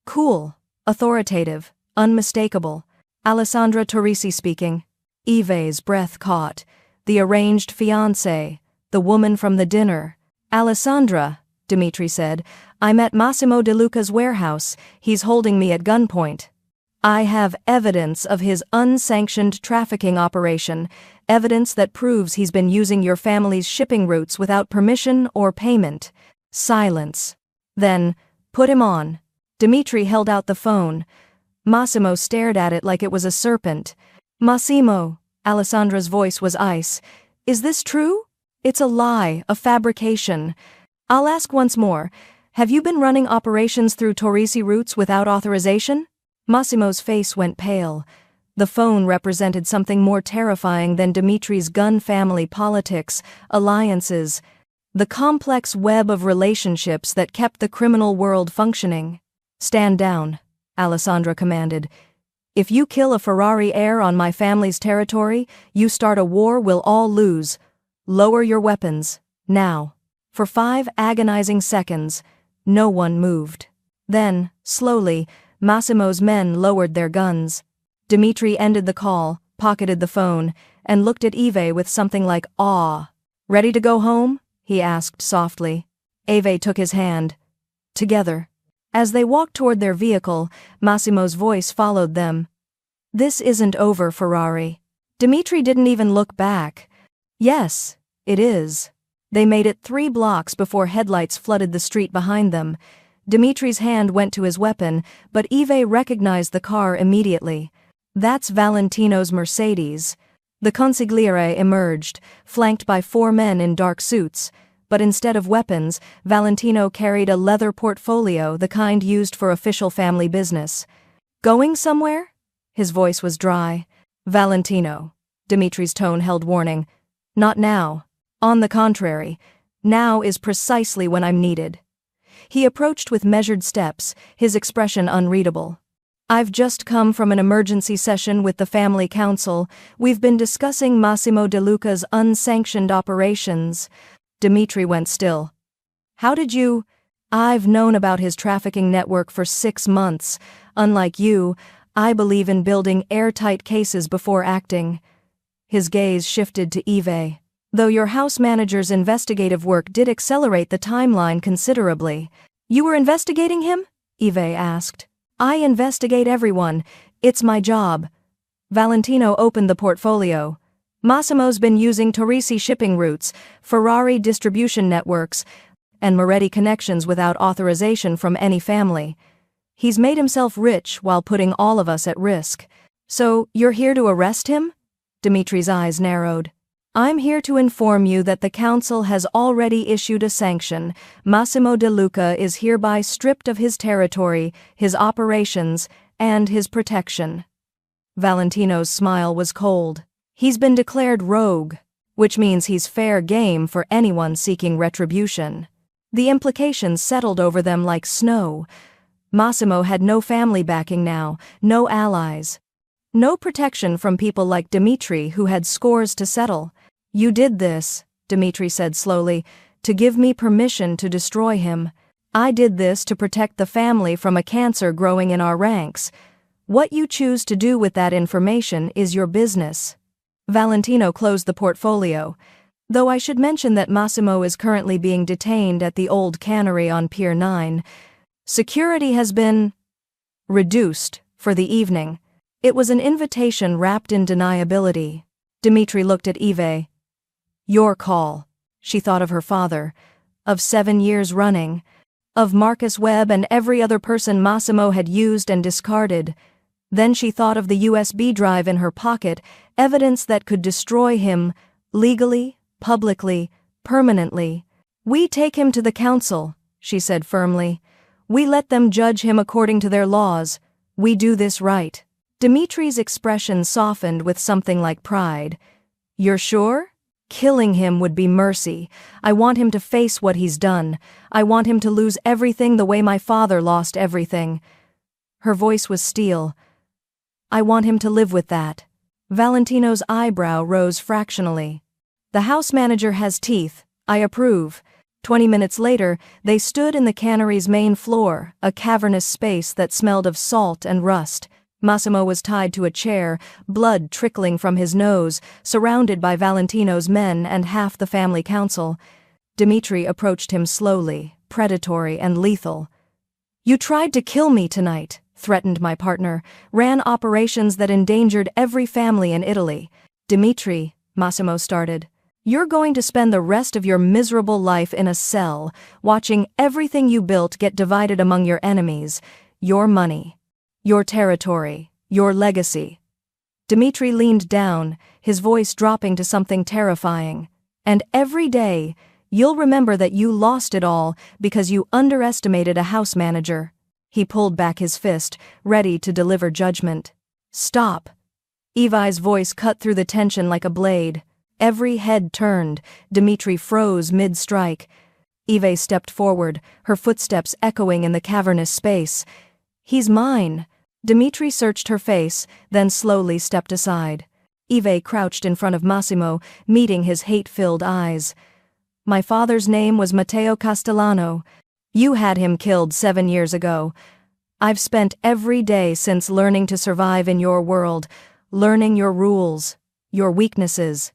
Cool, authoritative, unmistakable. "Alessandra Torrisi speaking." Yves's breath caught. The arranged fiancée, the woman from the dinner. "Alessandra," Dmitri said, "I'm at Massimo De Luca's warehouse. He's holding me at gunpoint. I have evidence of his unsanctioned trafficking operation, evidence that proves he's been using your family's shipping routes without permission or payment." Silence. Then, "Put him on." Dmitri held out the phone. Massimo stared at it like it was a serpent. "Massimo," Alessandra's voice was ice. "Is this true?" "It's a lie, a fabrication." "I'll ask once more. Have you been running operations through Torrisi routes without authorization?" Massimo's face went pale. The phone represented something more terrifying than Dmitri's gun family politics, alliances, the complex web of relationships that kept the criminal world functioning. Stand down, Alessandra commanded. If you kill a Ferrari heir on my family's territory, you start a war we'll all lose. Lower your weapons, now. For 5 agonizing seconds, no one moved. Then, slowly, Massimo's men lowered their guns. Dimitri ended the call, pocketed the phone, and looked at Eve with something like awe. Ready to go home? He asked softly. Eve took his hand. Together. As they walked toward their vehicle, Massimo's voice followed them. This isn't over, Ferrari. Dimitri didn't even look back. Yes, it is. They made it 3 blocks before headlights flooded the street behind them. Dimitri's hand went to his weapon, but Eve recognized the car immediately. That's Valentino's Mercedes. The consigliere emerged, flanked by 4 men in dark suits, but instead of weapons, Valentino carried a leather portfolio, the kind used for official family business. Going somewhere? His voice was dry. Valentino. Dimitri's tone held warning. Not now. On the contrary, now is precisely when I'm needed. He approached with measured steps, his expression unreadable. I've just come from an emergency session with the family council. We've been discussing Massimo De Luca's unsanctioned operations. Dimitri went still. How did you? I've known about his trafficking network for 6 months. Unlike you, I believe in building airtight cases before acting. His gaze shifted to Eve. Though your house manager's investigative work did accelerate the timeline considerably. You were investigating him? Eve asked. I investigate everyone. It's my job. Valentino opened the portfolio. Massimo's been using Torrisi shipping routes, Ferrari distribution networks, and Moretti connections without authorization from any family. He's made himself rich while putting all of us at risk. So, you're here to arrest him? Dimitri's eyes narrowed. I'm here to inform you that the council has already issued a sanction. Massimo De Luca is hereby stripped of his territory, his operations, and his protection. Valentino's smile was cold. He's been declared rogue, which means he's fair game for anyone seeking retribution. The implications settled over them like snow. Massimo had no family backing now, no allies. No protection from people like Dimitri who had scores to settle. You did this, Dimitri said slowly, to give me permission to destroy him. I did this to protect the family from a cancer growing in our ranks. What you choose to do with that information is your business. Valentino closed the portfolio. Though I should mention that Massimo is currently being detained at the old cannery on Pier 9. Security has been reduced for the evening. It was an invitation wrapped in deniability. Dimitri looked at Eve. Your call. She thought of her father, of 7 years running, of Marcus Webb and every other person Massimo had used and discarded. Then she thought of the USB drive in her pocket, evidence that could destroy him, legally, publicly, permanently. We take him to the council, she said firmly. We let them judge him according to their laws. We do this right. Dimitri's expression softened with something like pride. You're sure? Killing him would be mercy. I want him to face what he's done. I want him to lose everything the way my father lost everything. Her voice was steel. I want him to live with that. Valentino's eyebrow rose fractionally. The house manager has teeth. I approve. 20 minutes later, they stood in the cannery's main floor, a cavernous space that smelled of salt and rust. Massimo was tied to a chair, blood trickling from his nose, surrounded by Valentino's men and half the family council. Dimitri approached him slowly, predatory and lethal. You tried to kill me tonight, threatened my partner, ran operations that endangered every family in Italy. Dimitri, Massimo started. You're going to spend the rest of your miserable life in a cell, watching everything you built get divided among your enemies, your money. Your territory, your legacy. Dimitri leaned down, his voice dropping to something terrifying. And every day, you'll remember that you lost it all because you underestimated a house manager. He pulled back his fist, ready to deliver judgment. Stop. Evi's voice cut through the tension like a blade. Every head turned. Dimitri froze mid-strike. Eve stepped forward, her footsteps echoing in the cavernous space. He's mine. Dimitri searched her face, then slowly stepped aside. Eve crouched in front of Massimo, meeting his hate-filled eyes. My father's name was Matteo Castellano. You had him killed 7 years ago. I've spent every day since learning to survive in your world, learning your rules, your weaknesses.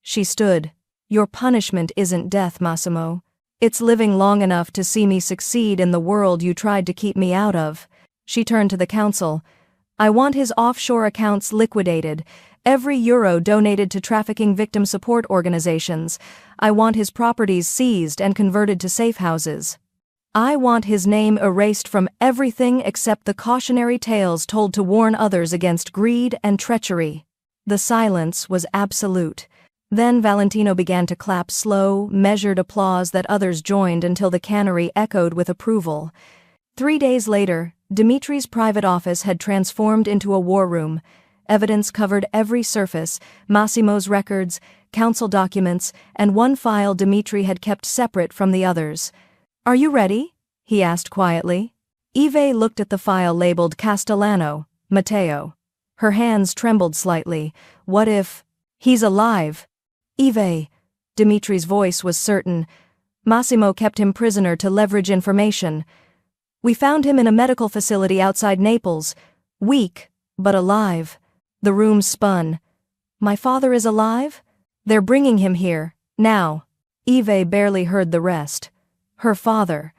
She stood. Your punishment isn't death, Massimo. It's living long enough to see me succeed in the world you tried to keep me out of. She turned to the council. I want his offshore accounts liquidated, every euro donated to trafficking victim support organizations. I want his properties seized and converted to safe houses. I want his name erased from everything except the cautionary tales told to warn others against greed and treachery. The silence was absolute. Then Valentino began to clap slow, measured applause that others joined until the cannery echoed with approval. 3 days later, Dimitri's private office had transformed into a war room. Evidence covered every surface: Massimo's records, council documents, and one file Dimitri had kept separate from the others. Are you ready? He asked quietly. Eve looked at the file labeled Castellano, Matteo. Her hands trembled slightly. What if... He's alive? Eve. Dimitri's voice was certain. Massimo kept him prisoner to leverage information. We found him in a medical facility outside Naples. Weak, but alive. The room spun. My father is alive? They're bringing him here, now. Eve barely heard the rest. Her father.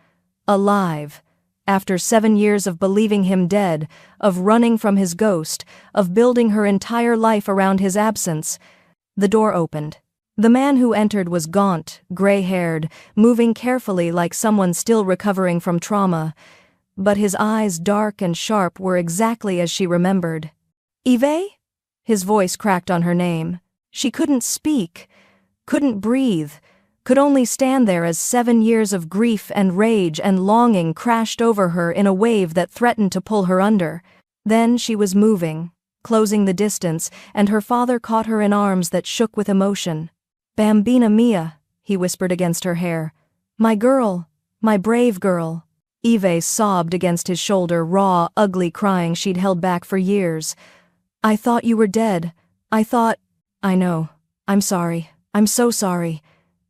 Alive. After 7 years of believing him dead, of running from his ghost, of building her entire life around his absence. The door opened. The man who entered was gaunt, gray-haired, moving carefully like someone still recovering from trauma. But his eyes, dark and sharp, were exactly as she remembered. Eve? His voice cracked on her name. She couldn't speak, couldn't breathe, could only stand there as 7 years of grief and rage and longing crashed over her in a wave that threatened to pull her under. Then she was moving, closing the distance, and her father caught her in arms that shook with emotion. Bambina mia, he whispered against her hair. My girl, my brave girl. Eve sobbed against his shoulder, raw, ugly crying she'd held back for years. I thought you were dead. I thought... I know. I'm sorry. I'm so sorry.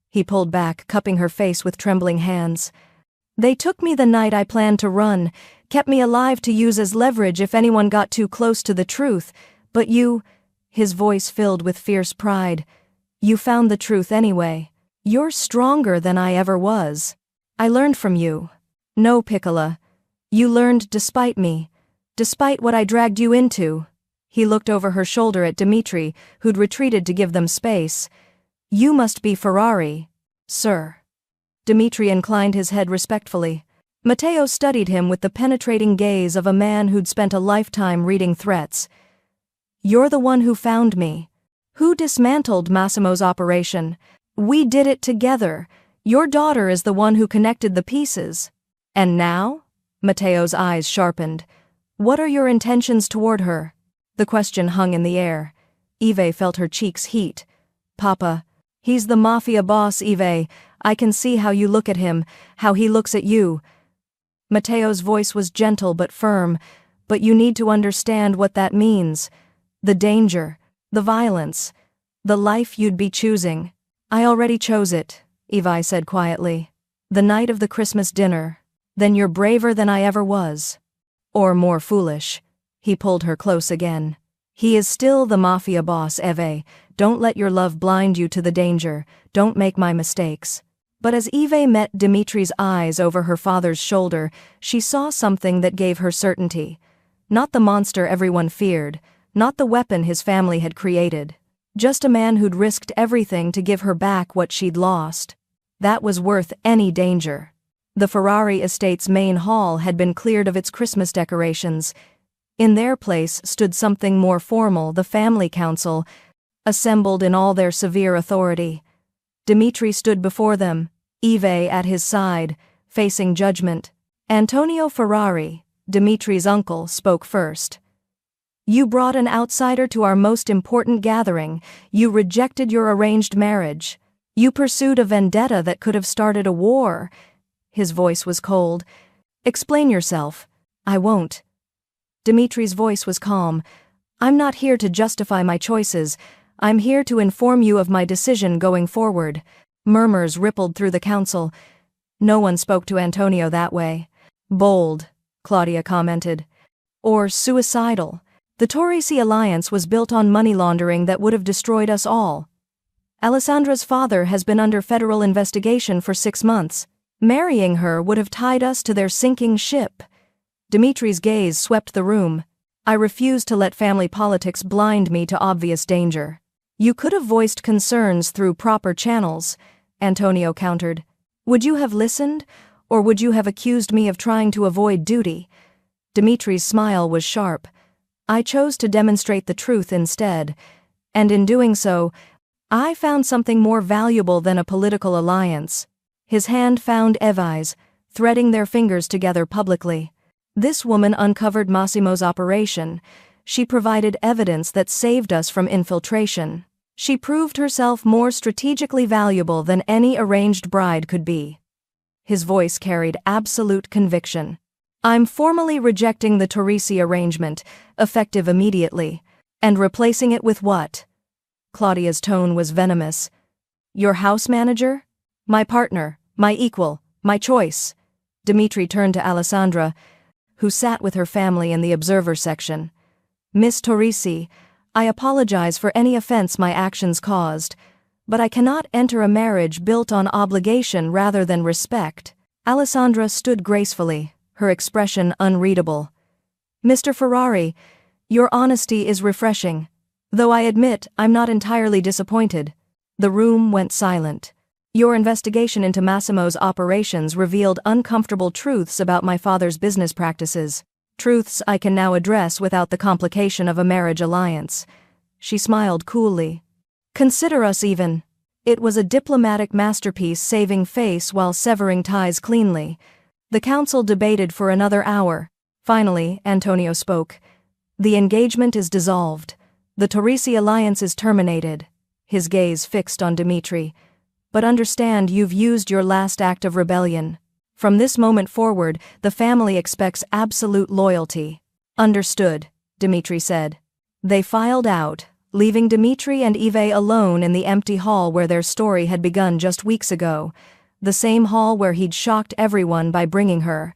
He pulled back, cupping her face with trembling hands. They took me the night I planned to run, kept me alive to use as leverage if anyone got too close to the truth. But you... His voice filled with fierce pride. You found the truth anyway. You're stronger than I ever was. I learned from you. No, Piccola. You learned despite me. Despite what I dragged you into. He looked over her shoulder at Dimitri, who'd retreated to give them space. You must be Ferrari, sir. Dimitri inclined his head respectfully. Matteo studied him with the penetrating gaze of a man who'd spent a lifetime reading threats. You're the one who found me. Who dismantled Massimo's operation? We did it together. Your daughter is the one who connected the pieces. And now? Matteo's eyes sharpened. What are your intentions toward her? The question hung in the air. Eve felt her cheeks heat. Papa, he's the Mafia boss, Eve. I can see how you look at him, how he looks at you. Matteo's voice was gentle but firm. But you need to understand what that means. The danger. The violence. The life you'd be choosing. I already chose it, Eve said quietly. The night of the Christmas dinner. Then you're braver than I ever was. Or more foolish. He pulled her close again. He is still the Mafia boss, Eve. Don't let your love blind you to the danger. Don't make my mistakes. But as Eve met Dimitri's eyes over her father's shoulder, she saw something that gave her certainty. Not the monster everyone feared. Not the weapon his family had created. Just a man who'd risked everything to give her back what she'd lost. That was worth any danger. The Ferrari estate's main hall had been cleared of its Christmas decorations. In their place stood something more formal, the family council, assembled in all their severe authority. Dimitri stood before them, Eve at his side, facing judgment. Antonio Ferrari, Dimitri's uncle, spoke first. You brought an outsider to our most important gathering. You rejected your arranged marriage. You pursued a vendetta that could have started a war. His voice was cold. Explain yourself. I won't. Dimitri's voice was calm. I'm not here to justify my choices. I'm here to inform you of my decision going forward. Murmurs rippled through the council. No one spoke to Antonio that way. Bold, Claudia commented. Or suicidal. The Torrisi alliance was built on money laundering that would have destroyed us all. Alessandra's father has been under federal investigation for 6 months. Marrying her would have tied us to their sinking ship. Dimitri's gaze swept the room. I refuse to let family politics blind me to obvious danger. You could have voiced concerns through proper channels, Antonio countered. Would you have listened, or would you have accused me of trying to avoid duty? Dimitri's smile was sharp. I chose to demonstrate the truth instead, and in doing so, I found something more valuable than a political alliance. His hand found Evi's, threading their fingers together publicly. This woman uncovered Massimo's operation. She provided evidence that saved us from infiltration. She proved herself more strategically valuable than any arranged bride could be. His voice carried absolute conviction. I'm formally rejecting the Torrisi arrangement, effective immediately, and replacing it with what? Claudia's tone was venomous. Your house manager? My partner, my equal, my choice. Dimitri turned to Alessandra, who sat with her family in the observer section. Miss Torrisi, I apologize for any offense my actions caused, but I cannot enter a marriage built on obligation rather than respect. Alessandra stood gracefully, her expression unreadable. Mr. Ferrari, your honesty is refreshing, though I admit I'm not entirely disappointed. The room went silent. Your investigation into Massimo's operations revealed uncomfortable truths about my father's business practices. Truths I can now address without the complication of a marriage alliance. She smiled coolly. Consider us even. It was a diplomatic masterpiece, saving face while severing ties cleanly. The council debated for another hour. Finally, Antonio spoke. The engagement is dissolved. The Torrisi alliance is terminated. His gaze fixed on Dimitri. But understand you've used your last act of rebellion. From this moment forward, the family expects absolute loyalty. Understood, Dimitri said. They filed out, leaving Dimitri and Eve alone in the empty hall where their story had begun just weeks ago. The same hall where he'd shocked everyone by bringing her.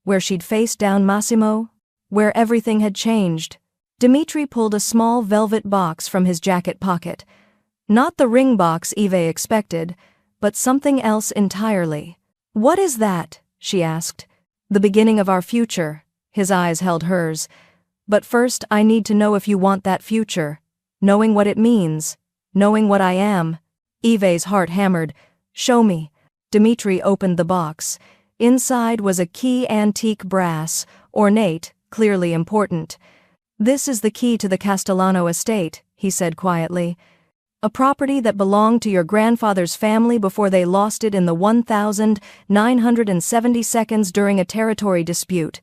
Where she'd faced down Massimo. Where everything had changed. Dimitri pulled a small velvet box from his jacket pocket. Not the ring box Eve expected, but something else entirely. What is that? She asked. The beginning of our future. His eyes held hers. But first I need to know if you want that future. Knowing what it means. Knowing what I am. Eve's heart hammered. Show me. Dimitri opened the box. Inside was a key, antique brass, ornate, clearly important. This is the key to the Castellano estate, he said quietly. A property that belonged to your grandfather's family before they lost it in the 1970 seconds during a territory dispute.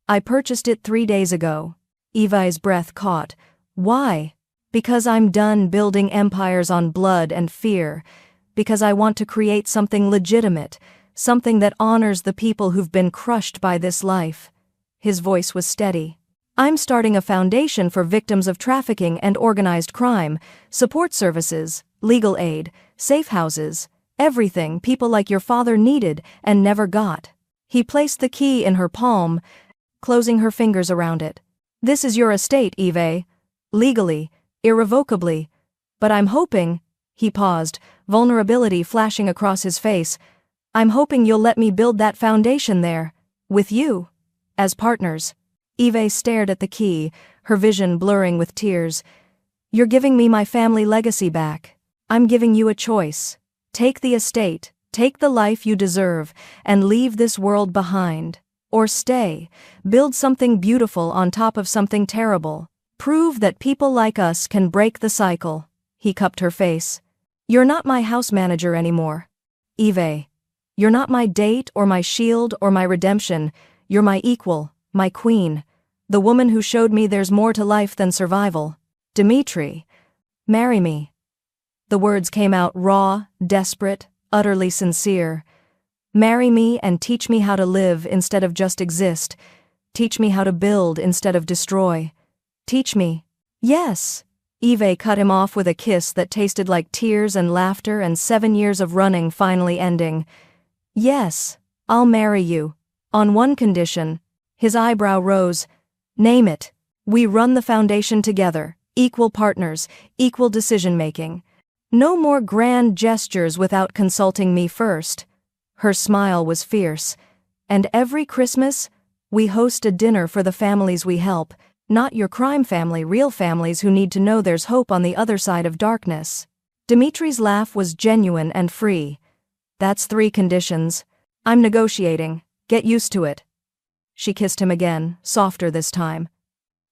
I purchased it 3 days ago. Evi's breath caught. Why? Because I'm done building empires on blood and fear. Because I want to create something legitimate, something that honors the people who've been crushed by this life. His voice was steady. I'm starting a foundation for victims of trafficking and organized crime, support services, legal aid, safe houses, everything people like your father needed and never got. He placed the key in her palm, closing her fingers around it. This is your estate, Eve. Legally, irrevocably. But I'm hoping, he paused, vulnerability flashing across his face, I'm hoping you'll let me build that foundation there, with you, as partners. Eve stared at the key, her vision blurring with tears. You're giving me my family legacy back. I'm giving you a choice. Take the estate, take the life you deserve, and leave this world behind. Or stay, build something beautiful on top of something terrible. Prove that people like us can break the cycle. He cupped her face. You're not my house manager anymore. Eve. You're not my date or my shield or my redemption. You're my equal, my queen. The woman who showed me there's more to life than survival. Dimitri. Marry me. The words came out raw, desperate, utterly sincere. Marry me and teach me how to live instead of just exist. Teach me how to build instead of destroy. Teach me. Yes. Eve cut him off with a kiss that tasted like tears and laughter and 7 years of running finally ending. Yes, I'll marry you. On one condition. His eyebrow rose. Name it. We run the foundation together, equal partners, equal decision-making. No more grand gestures without consulting me first. Her smile was fierce. And every Christmas, we host a dinner for the families we help, not your crime family, real families who need to know there's hope on the other side of darkness. Dimitri's laugh was genuine and free. That's 3 conditions. I'm negotiating. Get used to it. She kissed him again, softer this time.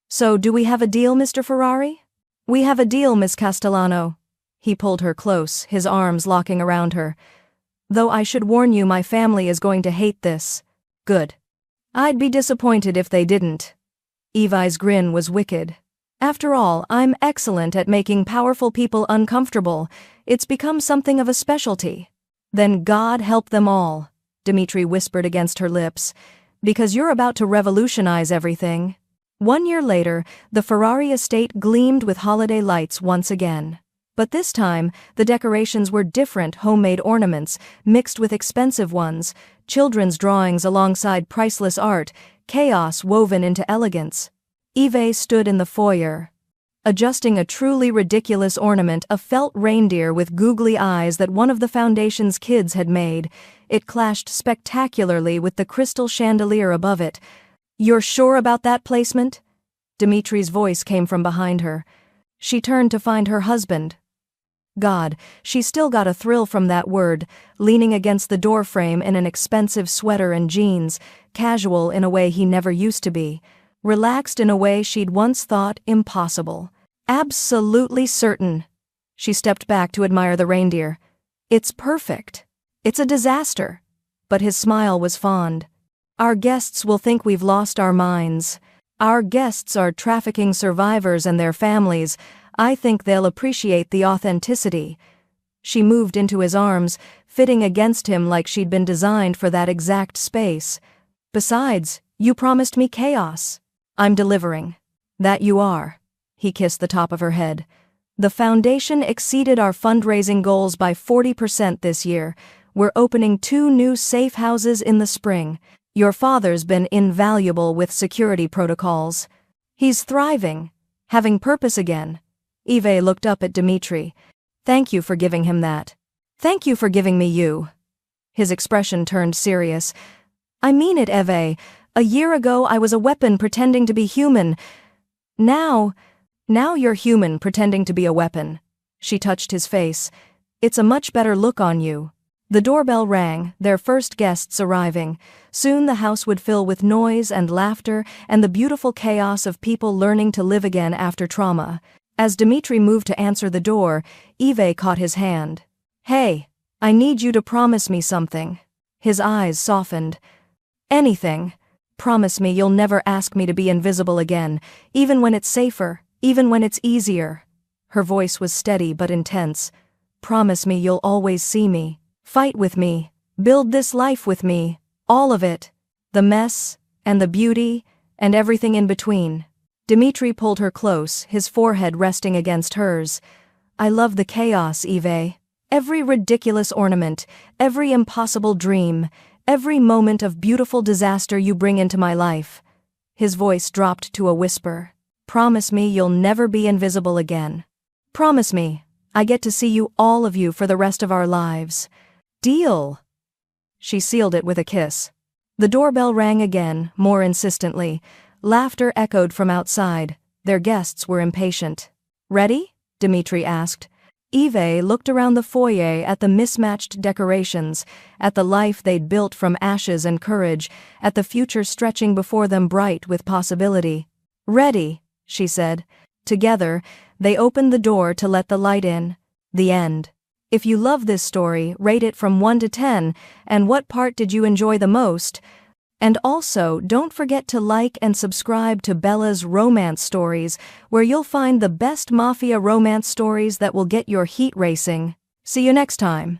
So, do we have a deal, Mr. Ferrari? We have a deal, Miss Castellano. He pulled her close, his arms locking around her. Though I should warn you, my family is going to hate this. Good. I'd be disappointed if they didn't. Evi's grin was wicked. After all, I'm excellent at making powerful people uncomfortable. It's become something of a specialty. Then God help them all, Dimitri whispered against her lips. Because you're about to revolutionize everything. 1 year later, the Ferrari estate gleamed with holiday lights once again. But this time, the decorations were different, homemade ornaments, mixed with expensive ones, children's drawings alongside priceless art, chaos woven into elegance. Eve stood in the foyer, adjusting a truly ridiculous ornament, a felt reindeer with googly eyes that one of the foundation's kids had made. It clashed spectacularly with the crystal chandelier above it. You're sure about that placement? Dimitri's voice came from behind her. She turned to find her husband. God, she still got a thrill from that word, leaning against the doorframe in an expensive sweater and jeans, casual in a way he never used to be, relaxed in a way she'd once thought impossible. Absolutely certain. She stepped back to admire the reindeer. It's perfect. It's a disaster. But his smile was fond. Our guests will think we've lost our minds. Our guests are trafficking survivors and their families. I think they'll appreciate the authenticity. She moved into his arms, fitting against him like she'd been designed for that exact space. Besides, you promised me chaos. I'm delivering. That you are. He kissed the top of her head. The foundation exceeded our fundraising goals by 40% this year. We're opening 2 new safe houses in the spring. Your father's been invaluable with security protocols. He's thriving, having purpose again. Eve looked up at Dimitri. Thank you for giving him that. Thank you for giving me you. His expression turned serious. I mean it, Eve. A year ago I was a weapon pretending to be human. Now you're human pretending to be a weapon. She touched his face. It's a much better look on you. The doorbell rang, their first guests arriving. Soon the house would fill with noise and laughter and the beautiful chaos of people learning to live again after trauma. As Dimitri moved to answer the door, Eve caught his hand. Hey, I need you to promise me something. His eyes softened. Anything. Promise me you'll never ask me to be invisible again, even when it's safer, even when it's easier. Her voice was steady but intense. Promise me you'll always see me. Fight with me. Build this life with me. All of it. The mess, and the beauty, and everything in between. Dimitri pulled her close, his forehead resting against hers. I love the chaos, Eve. Every ridiculous ornament, every impossible dream, every moment of beautiful disaster you bring into my life. His voice dropped to a whisper. Promise me you'll never be invisible again. Promise me, I get to see you, all of you, for the rest of our lives. Deal. She sealed it with a kiss. The doorbell rang again, more insistently. Laughter echoed from outside. Their guests were impatient. Ready? Dimitri asked. Eve looked around the foyer at the mismatched decorations, at the life they'd built from ashes and courage, at the future stretching before them bright with possibility. Ready, she said. Together, they opened the door to let the light in. The end. If you love this story, rate it from 1 to 10, and what part did you enjoy the most? And also, don't forget to like and subscribe to Bella's Romance Stories, where you'll find the best Mafia romance stories that will get your heat racing. See you next time.